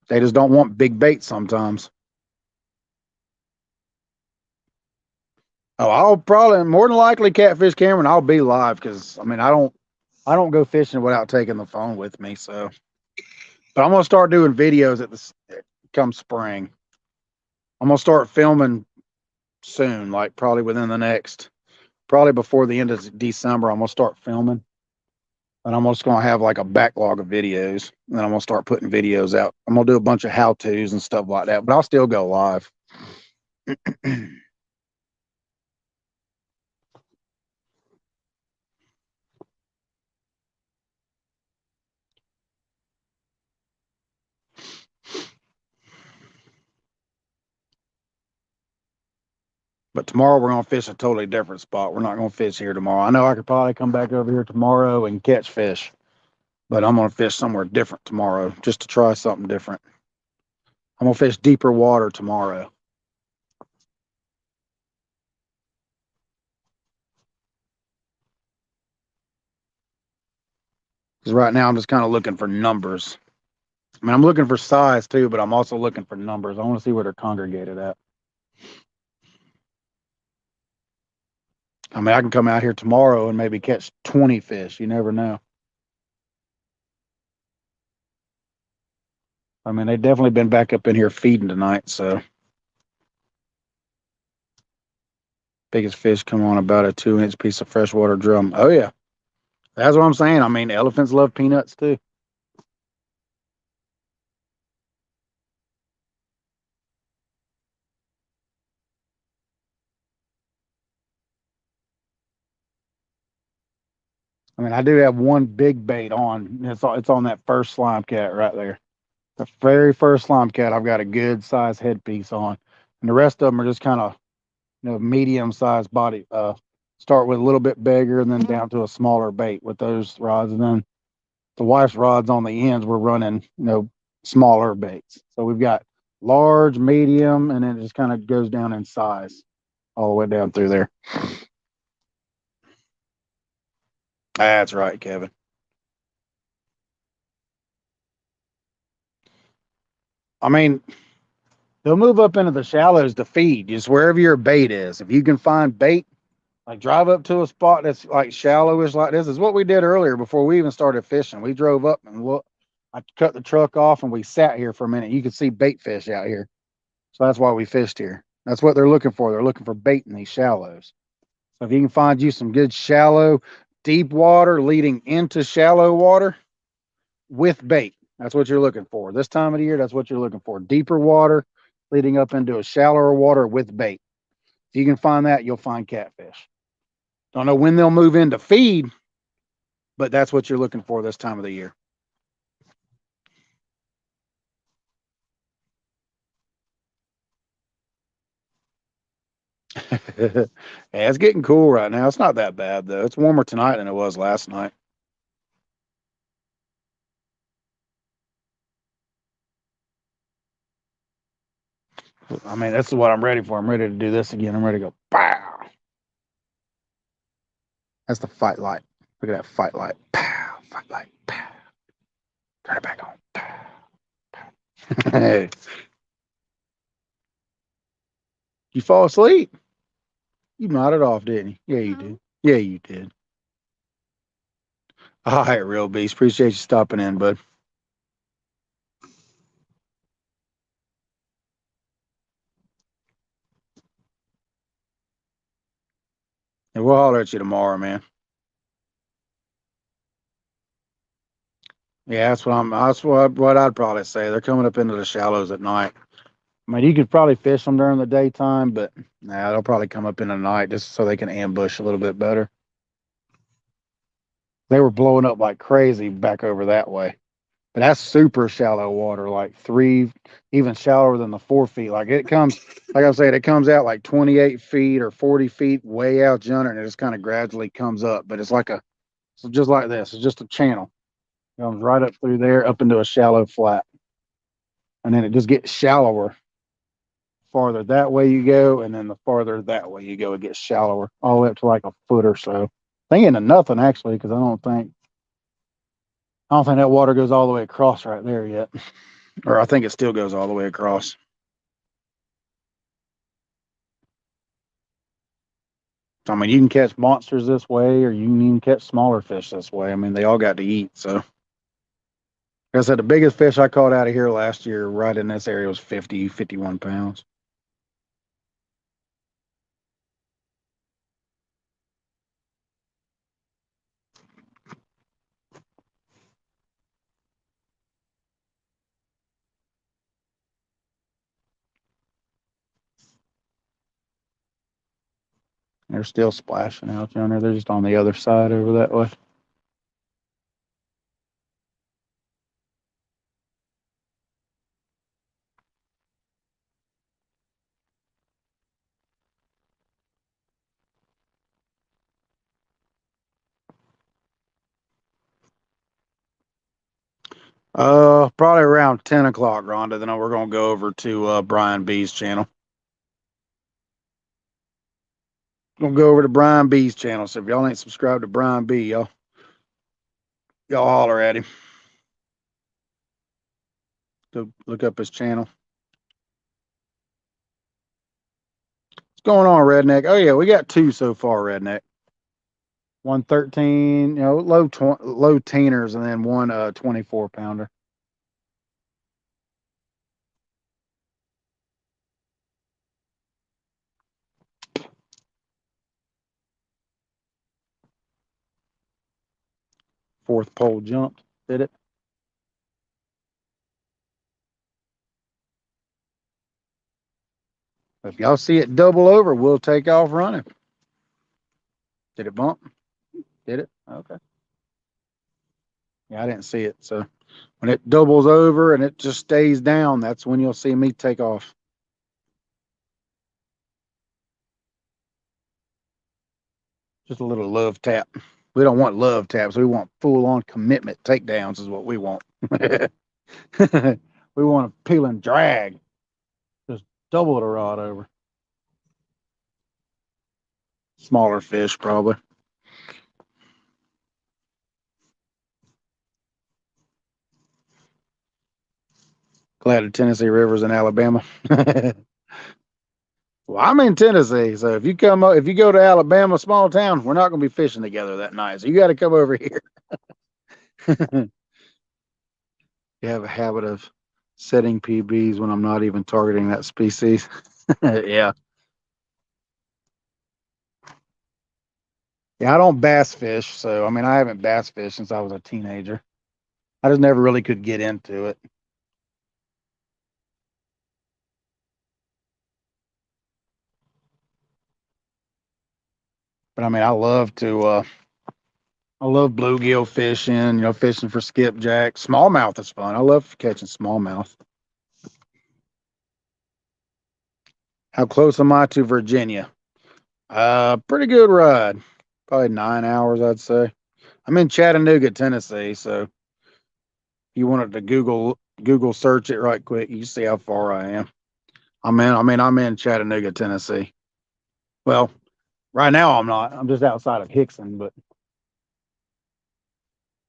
A: They just don't want big bait sometimes. Oh, I'll probably more than likely catfish Cameron. I'll be live because I mean I don't go fishing without taking the phone with me. So, but I'm gonna start doing videos at this come spring. I'm gonna start filming soon, like probably within the next, probably before the end of December. I'm gonna start filming, and I'm just gonna have like a backlog of videos, and then I'm gonna start putting videos out. I'm gonna do a bunch of how tos and stuff like that, but I'll still go live. But tomorrow we're gonna fish a totally different spot. We're not gonna fish here tomorrow. I know I could probably come back over here tomorrow and catch fish, but I'm gonna fish somewhere different tomorrow just to try something different. I'm gonna fish deeper water tomorrow. Because right now I'm just kind of looking for numbers. I mean, I'm looking for size too, but I'm also looking for numbers. I want to see where they're congregated at. I mean, I can come out here tomorrow and maybe catch 20 fish. You never know. I mean, they've definitely been back up in here feeding tonight. So, biggest fish come on about a 2-inch piece of freshwater drum. Oh, yeah. That's what I'm saying. I mean, elephants love peanuts too. I mean, I do have one big bait on. It's on that first slime cat right there. The very first slime cat, I've got a good size headpiece on, and the rest of them are just kind of medium sized body. Start with a little bit bigger, and then down to a smaller bait with those rods, and then the wife's rods on the ends. We're running smaller baits. So we've got large, medium, and then it just kind of goes down in size all the way down through there. That's right, Kevin. I mean, they'll move up into the shallows to feed, just wherever your bait is. If you can find bait, like drive up to a spot that's like shallowish like this, is what we did earlier before we even started fishing. We drove up and look, I cut the truck off and we sat here for a minute. You could see bait fish out here. So that's why we fished here. That's what they're looking for. They're looking for bait in these shallows. So if you can find you some good shallow, deep water leading into shallow water with bait, that's what you're looking for. This time of the year, that's what you're looking for. Deeper water leading up into a shallower water with bait. If you can find that, you'll find catfish. Don't know when they'll move in to feed, but that's what you're looking for this time of the year. Yeah, it's getting cool right now. It's not that bad though. It's warmer tonight than it was last night. I mean, that's what I'm ready for. I'm ready to do this again. I'm ready to go. Pow! That's the fight light. Look at that fight light. Pow! Fight light. Pow! Turn it back on. Pow! Pow. Hey, you fall asleep? You nodded off, didn't you? Yeah, you did. Yeah, you did. All right, real beast. Appreciate you stopping in, bud. And we'll holler at you tomorrow, man. Yeah, that's what I'm. That's what I'd probably say. They're coming up into the shallows at night. I mean, you could probably fish them during the daytime, but nah, they'll probably come up in the night just so they can ambush a little bit better. They were blowing up like crazy back over that way, but that's super shallow water, like three, even shallower than the 4 feet. Like it comes, like I said, it comes out like 28 feet or 40 feet way out yonder, and it just kind of gradually comes up. But it's like so just like this. It's just a channel. It comes right up through there, up into a shallow flat, and then it just gets shallower farther that way you go, and then the farther that way you go, it gets shallower, all the way up to like a foot or so. I think into nothing actually, because I don't think that water goes all the way across right there yet, or I think it still goes all the way across. I mean, you can catch monsters this way, or you can even catch smaller fish this way. I mean, they all got to eat. So, like I said, the biggest fish I caught out of here last year, right in this area, was 50, 51 pounds. They're still splashing out yonder. They're just on the other side over that way. Probably around 10 o'clock, Rhonda. Then we're gonna go over to Brian B's channel. Gonna go over to Brian B's channel. So if y'all ain't subscribed to Brian B, y'all Y'all holler at him. Go look up his channel. What's going on, Redneck? Oh yeah, we got two so far, Redneck. 113, low teeners, and then one 24-pounder. Fourth pole jumped. Did it? If y'all see it double over, we'll take off running. Did it bump? Did it? Okay. Yeah, I didn't see it. So when it doubles over and it just stays down, that's when you'll see me take off. Just a little love tap. We don't want love taps. We want full on commitment takedowns, is what we want. We want to peel and drag. Just double the rod over. Smaller fish, probably. Glad the Tennessee River's in Alabama. Well, I'm in Tennessee, so if you go to Alabama, small town, we're not going to be fishing together that night. So you got to come over here. You have a habit of setting PBs when I'm not even targeting that species. Yeah. Yeah, I don't bass fish, so I mean I haven't bass fished since I was a teenager. I just never really could get into it. But I mean I love bluegill fishing, fishing for skipjack. Smallmouth is fun. I love catching smallmouth. How close am I to Virginia? Pretty good ride. Probably 9 hours, I'd say. I'm in Chattanooga, Tennessee, so if you wanted to Google search it right quick, you see how far I am. I'm in Chattanooga, Tennessee. Well, right now I'm not. I'm just outside of Hickson, but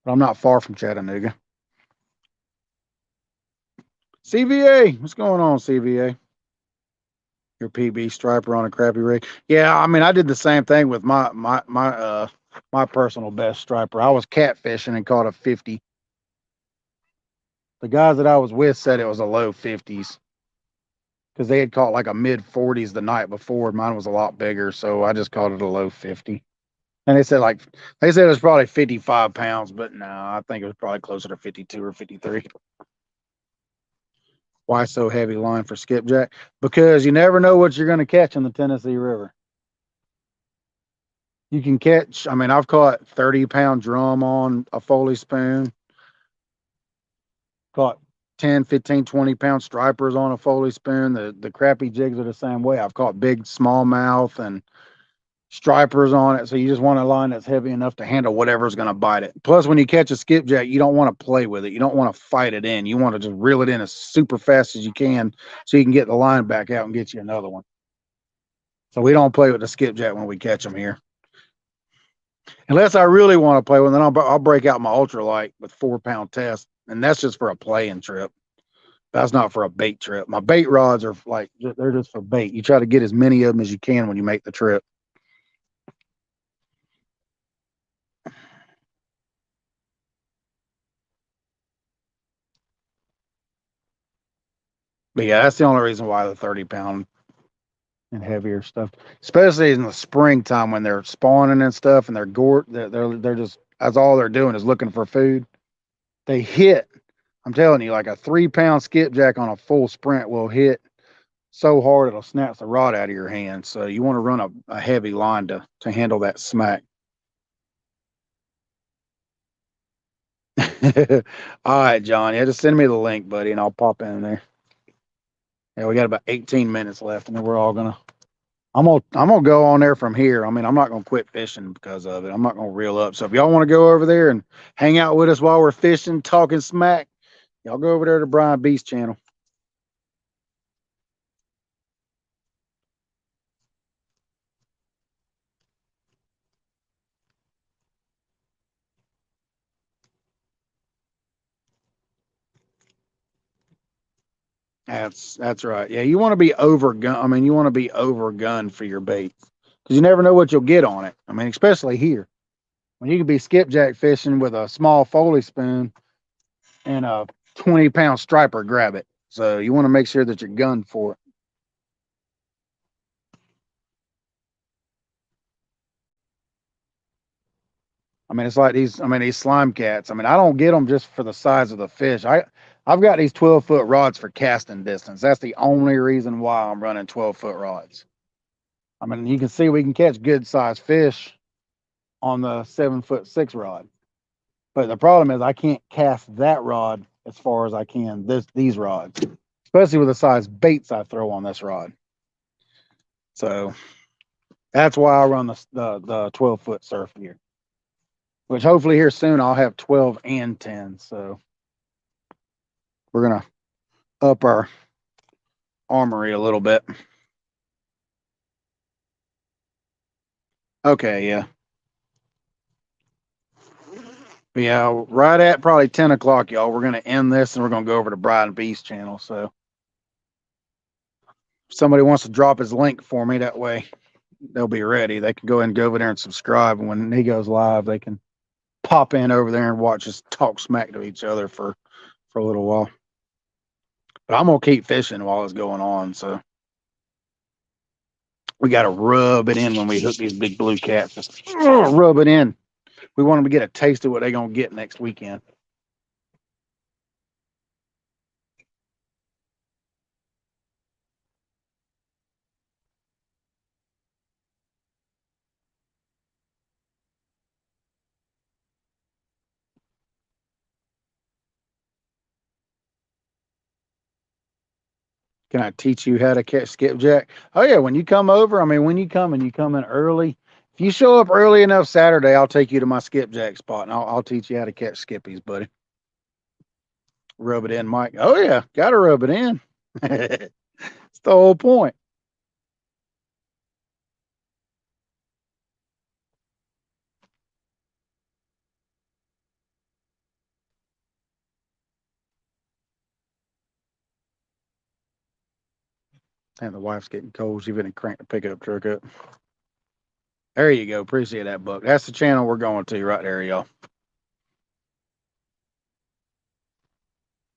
A: I'm not far from Chattanooga. CVA, what's going on, CVA? Your PB striper on a crappy rig. Yeah, I mean, I did the same thing with my personal best striper. I was catfishing and caught a 50. The guys that I was with said it was a low 50s because they had caught like a mid 40s the night before. Mine was a lot bigger, so I just called it a low 50. And they said it was probably 55 pounds, but no, I think it was probably closer to 52 or 53. Why so heavy line for skipjack? Because you never know what you're going to catch in the Tennessee River. You can catch, I mean, I've caught 30-pound drum on a Foley spoon, caught 10, 15, 20-pound stripers on a Foley spoon. The crappy jigs are the same way. I've caught big smallmouth and stripers on it. So you just want a line that's heavy enough to handle whatever's going to bite it. Plus, when you catch a skipjack, you don't want to play with it. You don't want to fight it in. You want to just reel it in as super fast as you can so you can get the line back out and get you another one. So we don't play with the skipjack when we catch them here. Unless I really want to play with them, then I'll break out my ultralight with 4-pound test. And that's just for a playing trip. That's not for a bait trip. My bait rods are like, they're just for bait. You try to get as many of them as you can when you make the trip. But yeah, that's the only reason why the 30-pound and heavier stuff, especially in the springtime when they're spawning and stuff, and they're just that's all they're doing is looking for food. They hit. I'm telling you, like a 3-pound skipjack on a full sprint will hit so hard it'll snap the rod out of your hand. So you want to run a heavy line to handle that smack. All right, John. Yeah, just send me the link, buddy, and I'll pop in there. Yeah, we got about 18 minutes left, and then we're all gonna I'm gonna go on there from here. I mean, I'm not gonna quit fishing because of it. I'm not gonna reel up. So if y'all want to go over there and hang out with us while we're fishing, talking smack, y'all go over there to Brian B's channel. That's right. Yeah, you want to be overgun. I mean, you want to be overgunned for your baits because you never know what you'll get on it. I mean, especially here when you can be skipjack fishing with a small Foley spoon and a 20-pound striper grab it. So you want to make sure that you're gunned for it. I mean, it's like these. I mean, these slime cats. I mean, I don't get them just for the size of the fish. I've got these 12-foot rods for casting distance. That's the only reason why I'm running 12-foot rods. I mean, you can see we can catch good sized fish on the 7'6" rod, but the problem is I can't cast that rod as far as I can these rods, especially with the size baits I throw on this rod. So that's why I run the 12-foot surf gear, which hopefully here soon I'll have 12 and 10. So we're gonna up our armory a little bit. Okay, yeah. Yeah, right at probably 10 o'clock, y'all. We're going to end this and we're going to go over to Brian B's channel. So if somebody wants to drop his link for me, that way they'll be ready. They can go ahead and go over there and subscribe. And when he goes live, they can pop in over there and watch us talk smack to each other for a little while. But I'm going to keep fishing while it's going on. So we got to rub it in when we hook these big blue cats. Just rub it in. We want them to get a taste of what they're going to get next weekend. Can I teach you how to catch skipjack? Oh yeah, when you come over, I mean, when you come and you come in early, if you show up early enough Saturday, I'll take you to my skipjack spot and I'll teach you how to catch skippies, buddy. Rub it in, Mike. Oh yeah, gotta rub it in. It's the whole point. And the wife's getting cold. She's been crank the pickup truck up. There you go. Appreciate that, Buck. That's the channel we're going to right there, y'all.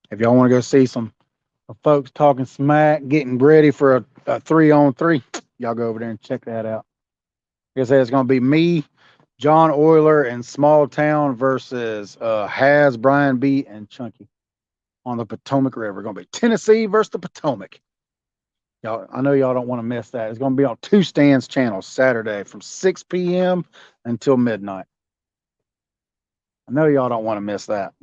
A: If y'all want to go see some folks talking smack, getting ready for a 3-on-3, y'all go over there and check that out. Like I said, it's going to be me, John Euler, and Small Town versus Has, Brian B, and Chunky on the Potomac River. Going to be Tennessee versus the Potomac. Y'all, I know y'all don't want to miss that. It's going to be on Two Stands channel Saturday from 6 p.m. until midnight. I know y'all don't want to miss that.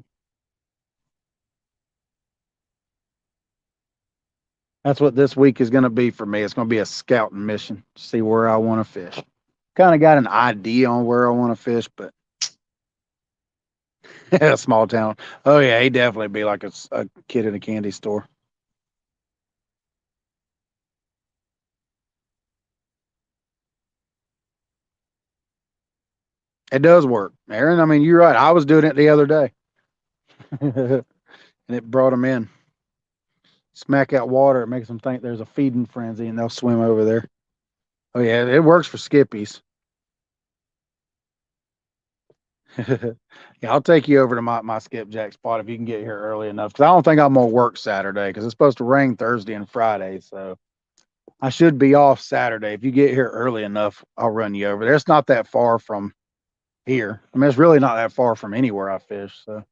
A: That's what this week is going to be for me. It's going to be a scouting mission to see where I want to fish. Kind of got an idea on where I want to fish, but small town. Oh yeah, he'd definitely be like a kid in a candy store. It does work, Aaron. I mean, you're right. I was doing it the other day, and it brought them in. Smack out water, it makes them think there's a feeding frenzy, and they'll swim over there. Oh yeah, it works for skippies. Yeah, I'll take you over to my skipjack spot if you can get here early enough. Because I don't think I'm gonna work Saturday because it's supposed to rain Thursday and Friday, so I should be off Saturday. If you get here early enough, I'll run you over there. It's not that far from here. I mean, it's really not that far from anywhere I fish. So,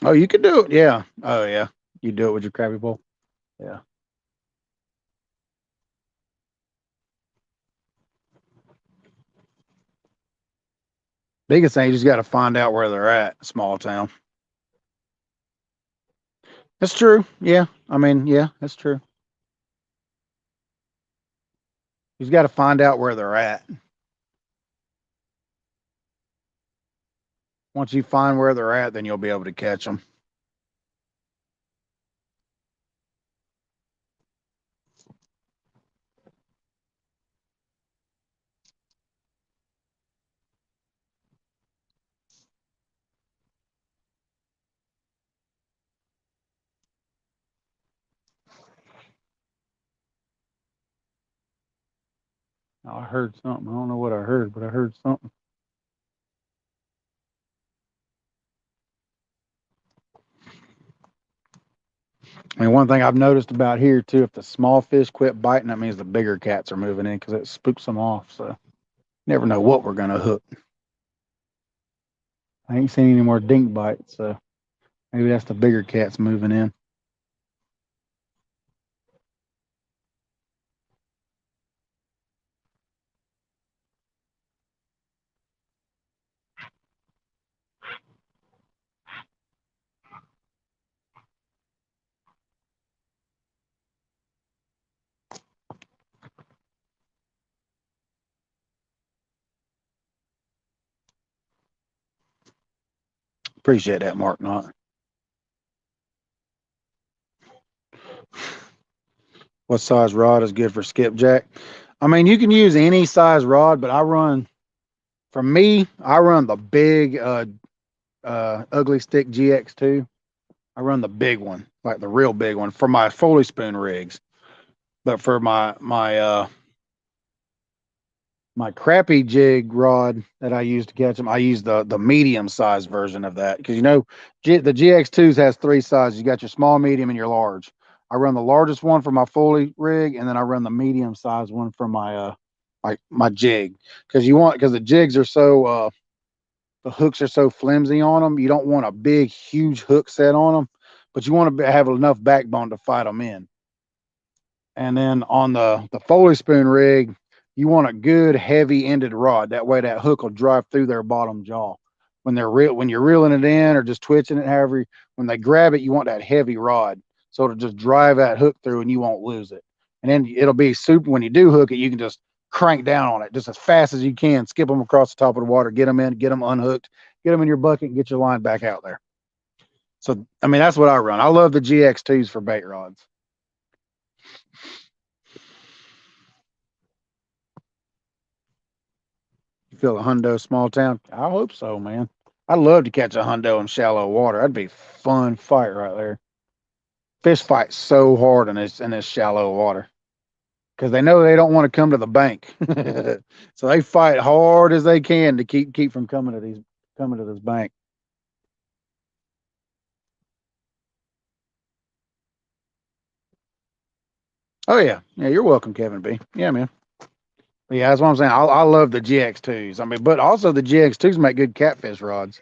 A: oh, you could do it. Yeah. Oh, yeah. You do it with your crabby bowl. Yeah. Biggest thing, you just got to find out where they're at. Small town. That's true. Yeah. I mean, yeah, that's true. You just got to find out where they're at. Once you find where they're at, then you'll be able to catch them. I heard something. I don't know what I heard, but I heard something. I mean, one thing I've noticed about here too, if the small fish quit biting, that means the bigger cats are moving in because it spooks them off. So never know what we're gonna hook. I ain't seen any more dink bites, so maybe that's the bigger cats moving in. Appreciate that, Mark. Not what size rod is good for skipjack? I mean, you can use any size rod, but for me, I run the big ugly stick GX2. I run the big one, like the real big one for my Foley spoon rigs. But for my crappy jig rod that I use to catch them, I use the medium sized version of that because the GX2s has three sizes. You got your small, medium, and your large. I run the largest one for my Foley rig, and then I run the medium sized one for my jig because the jigs are the hooks are so flimsy on them. You don't want a big huge hook set on them, but you want to have enough backbone to fight them in. And then on the Foley spoon rig, you want a good heavy ended rod. That way that hook will drive through their bottom jaw. When you're reeling it in or just twitching it, however, when they grab it, you want that heavy rod. So it'll just drive that hook through and you won't lose it. And then it'll be super when you do hook it, you can just crank down on it just as fast as you can, skip them across the top of the water, get them in, get them unhooked, get them in your bucket, and get your line back out there. So I mean that's what I run. I love the GX2s for bait rods. You feel a hundo small town? I hope so, man. I'd love to catch a hundo in shallow water. That'd be a fun fight right there. Fish fight so hard in this shallow water because they know they don't want to come to the bank, so they fight hard as they can to keep from coming to this bank. Oh yeah, yeah. You're welcome, Kevin B. Yeah, man. But yeah, that's what I'm saying. I love the GX2s. I mean, but also the GX2s make good catfish rods,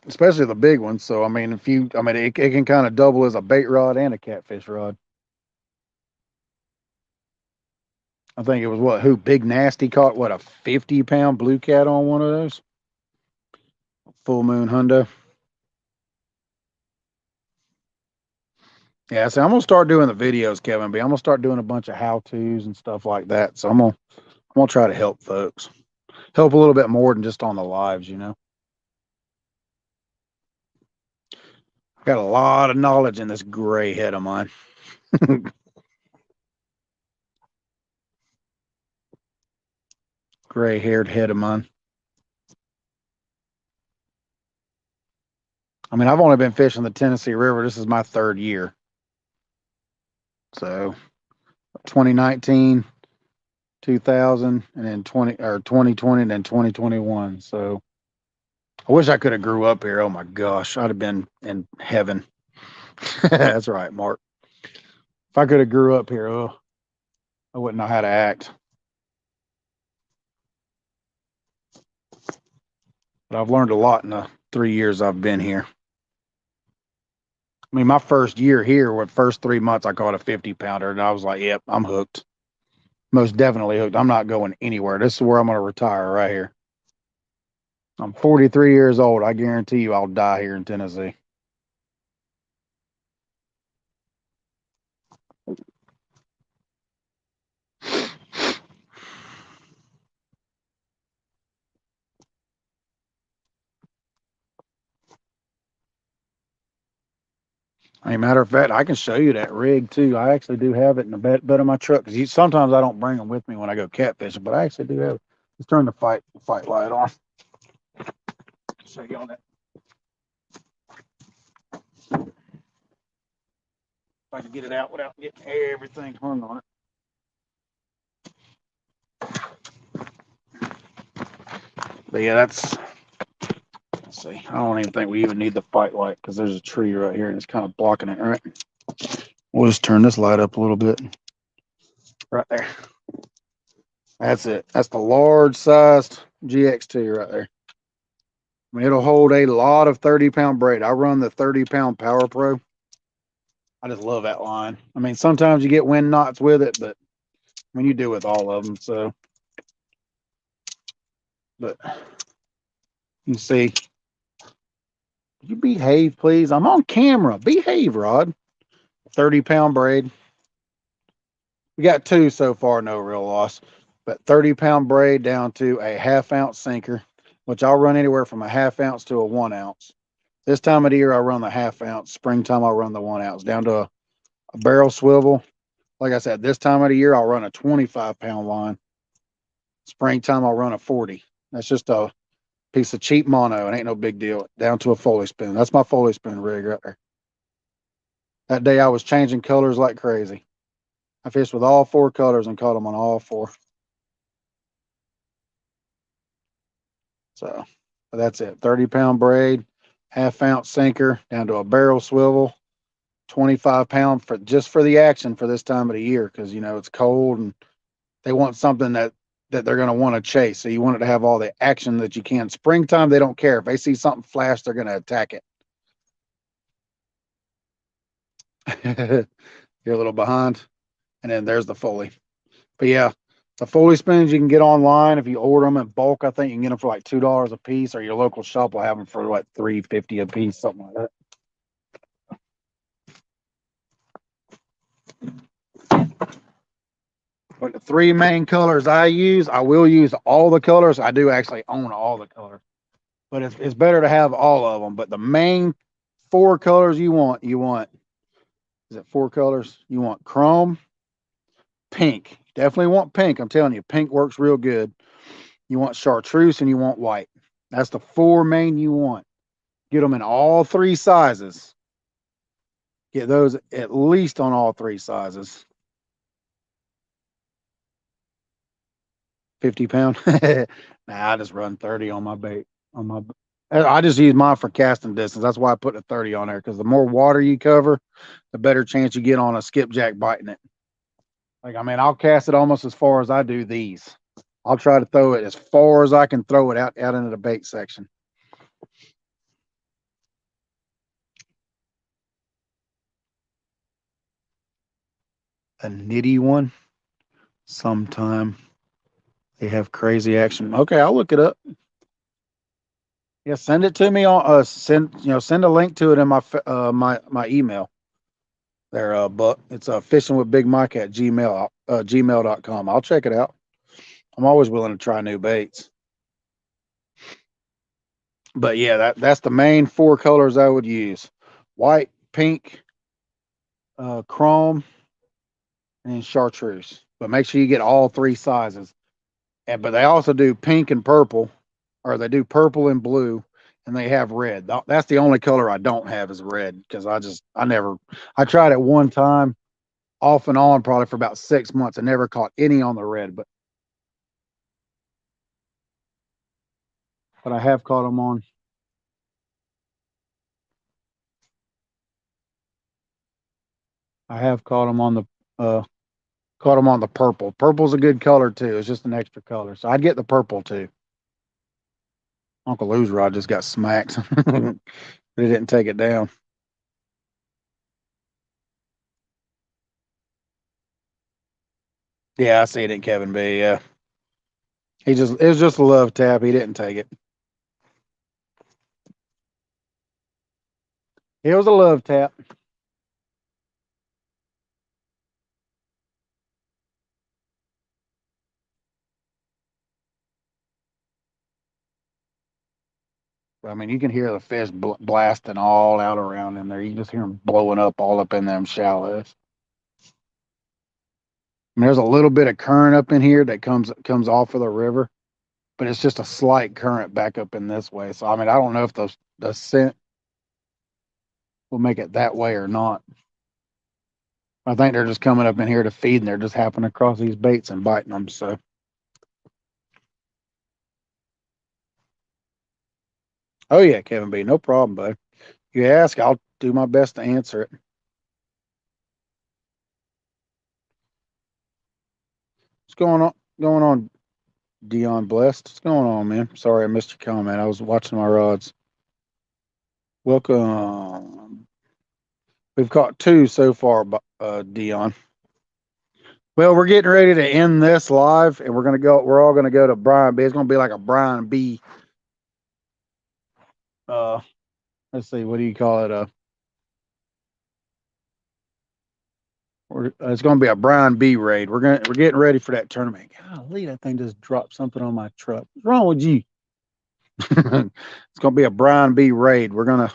A: especially the big ones. So I mean, it can kind of double as a bait rod and a catfish rod. I think it was Big Nasty caught a 50-pound blue cat on one of those full moon hundo. Yeah, so I'm gonna start doing the videos, Kevin B. I'm gonna start doing a bunch of how tos and stuff like that. So I'm gonna try to help folks, help a little bit more than just on the lives. I got a lot of knowledge in this gray head of mine, gray haired head of mine. I mean, I've only been fishing the Tennessee River. This is my third year. So 2019, 2000, and then 2020, and then 2021. So I wish I could have grew up here. Oh my gosh, I'd have been in heaven. That's right, Mark. If I could have grew up here, oh, I wouldn't know how to act. But I've learned a lot in the 3 years I've been here. I mean, my first year here, with first 3 months, I caught a 50-pounder, and I was like, "Yep, I'm hooked. Most definitely hooked. I'm not going anywhere. This is where I'm going to retire right here. I'm 43 years old. I guarantee you, I'll die here in Tennessee." As a matter of fact, I can show you that rig too. I actually do have it in the bed of my truck because sometimes I don't bring them with me when I go catfishing, but I actually do have it. Let's turn the fight light on. Show you on that. I can get it out without getting everything hung on it. But yeah, let's see. I don't even think we even need the fight light because there's a tree right here and it's kind of blocking it, right? We'll just turn this light up a little bit. Right there. That's it. That's the large sized GX2 right there. I mean, it'll hold a lot of 30-pound braid. I run the 30-pound Power Pro. I just love that line. I mean, sometimes you get wind knots with it, but I mean, you do with all of them. So, but you see, you behave, please. I'm on camera. Behave, Rod. 30-pound braid. We got two so far, no real loss. But 30-pound braid down to a half-ounce sinker, which I'll run anywhere from a half-ounce to a 1 ounce. This time of the year, I run the half-ounce. Springtime, I'll run the 1 ounce down to a barrel swivel. Like I said, this time of the year, I'll run a 25-pound line. Springtime, I'll run a 40. That's just a piece of cheap mono. It ain't no big deal. Down to a Foley spin. That's my Foley spin rig right there. That day, I was changing colors like crazy. I fished with all 4 colors and caught them on all 4. So that's it. 30-pound braid, half-ounce sinker, down to a barrel swivel, 25-pound for just for the action for this time of the year because you know it's cold and they want something that they're going to want to chase. So you want it to have all the action that you can. Springtime, they don't care. If they see something flash, they're going to attack it. You're a little behind. And then there's the Foley. But yeah, the Foley spins you can get online. If you order them in bulk, I think you can get them for like $2 a piece, or your local shop will have them for like $3.50 a piece, something like that. But the 3 main colors I use, I will use all the colors. I do actually own all the colors, but it's better to have all of them. But the main 4 colors you want, is it 4 colors? You want chrome, pink. Definitely want pink. I'm telling you, pink works real good. You want chartreuse and you want white. That's the 4 main you want. Get them in all 3 sizes. Get those at least on all 3 sizes. 50-pound. Nah, I just run 30 on my bait. I just use mine for casting distance. That's why I put a 30 on there because the more water you cover, the better chance you get on a skipjack biting it. Like, I mean, I'll cast it almost as far as I do these. I'll try to throw it as far as I can throw it out into the bait section. A nitty one, sometime they have crazy action. Okay, I'll look it up. Yeah, send it to me on send a link to it in my email. There, Buck. It's fishing with Big Mike at gmail.com. I'll check it out. I'm always willing to try new baits. But yeah, that's the main 4 colors I would use: white, pink, chrome, and chartreuse. But make sure you get all 3 sizes. But they also do pink and purple, or they do purple and blue, and they have red. That's the only color I don't have is red because I tried it one time off and on probably for about 6 months. I never caught any on the red, but I have caught them on. I have caught them on the purple. Purple's a good color too. It's just an extra color, so I'd get the purple too. Uncle Lou's rod just got smacked. But he didn't take it down. Yeah, I see it in Kevin B. Yeah, it was just a love tap. He didn't take it. It was a love tap. I mean, you can hear the fish blasting all out around in there. You can just hear them blowing up all up in them shallows. I mean, there's a little bit of current up in here that comes off of the river, but it's just a slight current back up in this way. So I mean, I don't know if the scent will make it that way or not. I think they're just coming up in here to feed, and they're just happening across these baits and biting them. So, oh yeah, Kevin B, no problem, bud. You ask, I'll do my best to answer it. What's going on? Going on, Dion Blessed? What's going on, man? Sorry I missed your comment. I was watching my rods. Welcome. We've caught two so far, Dion. Well, we're getting ready to end this live, and we're gonna go. We're all gonna go to Brian B. It's gonna be like a Brian B. Uh, let's see, what do you call it? It's gonna be a Brian B. raid. We're getting ready for that tournament. Golly, that thing just dropped something on my truck. What's wrong with you? It's gonna be a Brian B. raid. We're gonna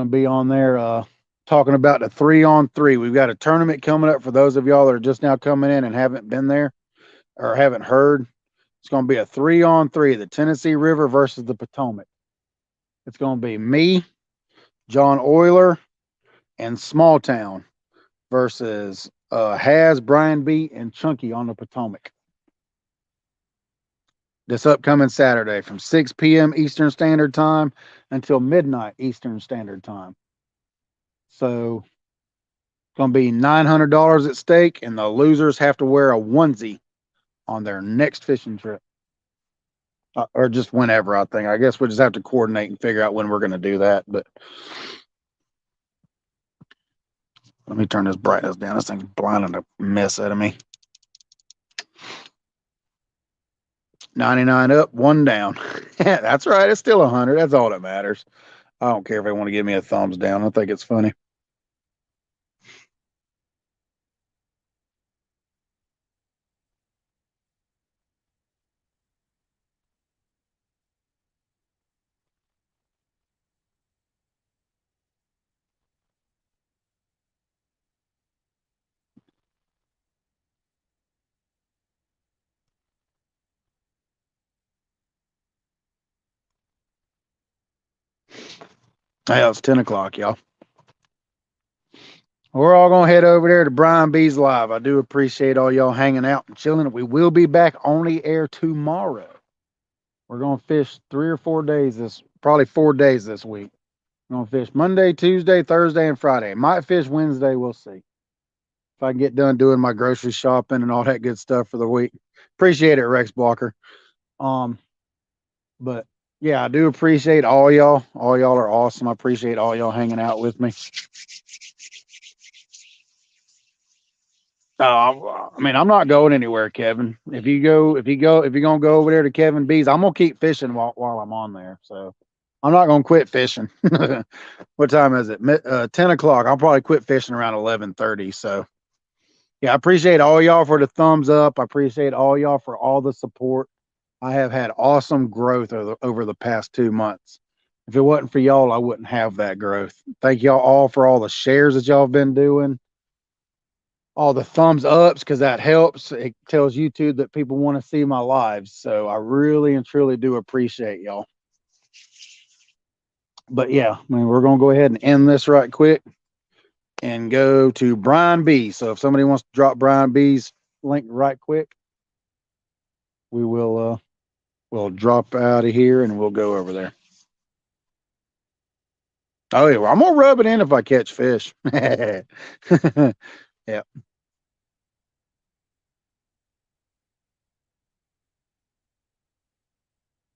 A: be on there talking about the 3-on-3. We've got a tournament coming up for those of y'all that are just now coming in and haven't been there or haven't heard. It's gonna be a 3-on-3, the Tennessee River versus the Potomac. It's gonna be me, John Euler, and Small Town versus Has, Brian B, and Chunky on the Potomac. This upcoming Saturday from 6 p.m. Eastern Standard Time until midnight Eastern Standard Time. So it's going to be $900 at stake, and the losers have to wear a onesie on their next fishing trip. Or just whenever, I think. I guess we'll just have to coordinate and figure out when we're going to do that. But let me turn this brightness down. This thing's blinding the mess out of me. 99 up, 1 down. That's right. It's still 100. That's all that matters. I don't care if they want to give me a thumbs down. I think it's funny. Yeah, it's 10 o'clock, y'all. We're all going to head over there to Brian B's Live. I do appreciate all y'all hanging out and chilling. We will be back on the air tomorrow. We're going to fish 3 or 4 days probably 4 days this week. We're going to fish Monday, Tuesday, Thursday, and Friday. Might fish Wednesday. We'll see. If I can get done doing my grocery shopping and all that good stuff for the week. Appreciate it, Rex Blocker. But yeah, I do appreciate all y'all. All y'all are awesome. I appreciate all y'all hanging out with me. I mean, I'm not going anywhere, Kevin. If you're gonna go over there to Kevin B's, I'm gonna keep fishing while I'm on there. So I'm not gonna quit fishing. What time is it? 10 o'clock. I'll probably quit fishing around 11:30. So yeah, I appreciate all y'all for the thumbs up. I appreciate all y'all for all the support. I have had awesome growth over the past 2 months. If it wasn't for y'all, I wouldn't have that growth. Thank y'all all for all the shares that y'all have been doing, all the thumbs ups, because that helps. It tells YouTube that people want to see my lives. So I really and truly do appreciate y'all. But yeah, I mean, we're going to go ahead and end this right quick and go to Brian B. So if somebody wants to drop Brian B's link right quick, we will we'll drop out of here and we'll go over there. Oh yeah, well, I'm gonna rub it in if I catch fish. Yeah.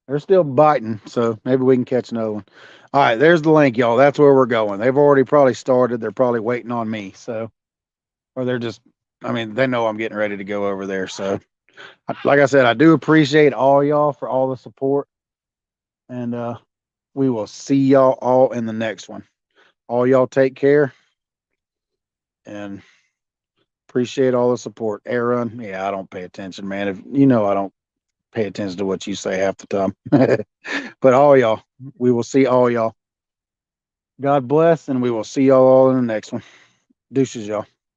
A: They're still biting, so maybe we can catch another one. All right, there's the link, y'all. That's where we're going. They've already probably started. They're probably waiting on me. So, or they're just, I mean, they know I'm getting ready to go over there. So, like I said, I do appreciate all y'all for all the support. And we will see y'all all in the next one. All y'all take care and appreciate all the support. Aaron, yeah, I don't pay attention, man. If you know, I don't pay attention to what you say half the time. But all y'all, we will see all y'all. God bless, and we will see y'all all in the next one. Deuces, y'all.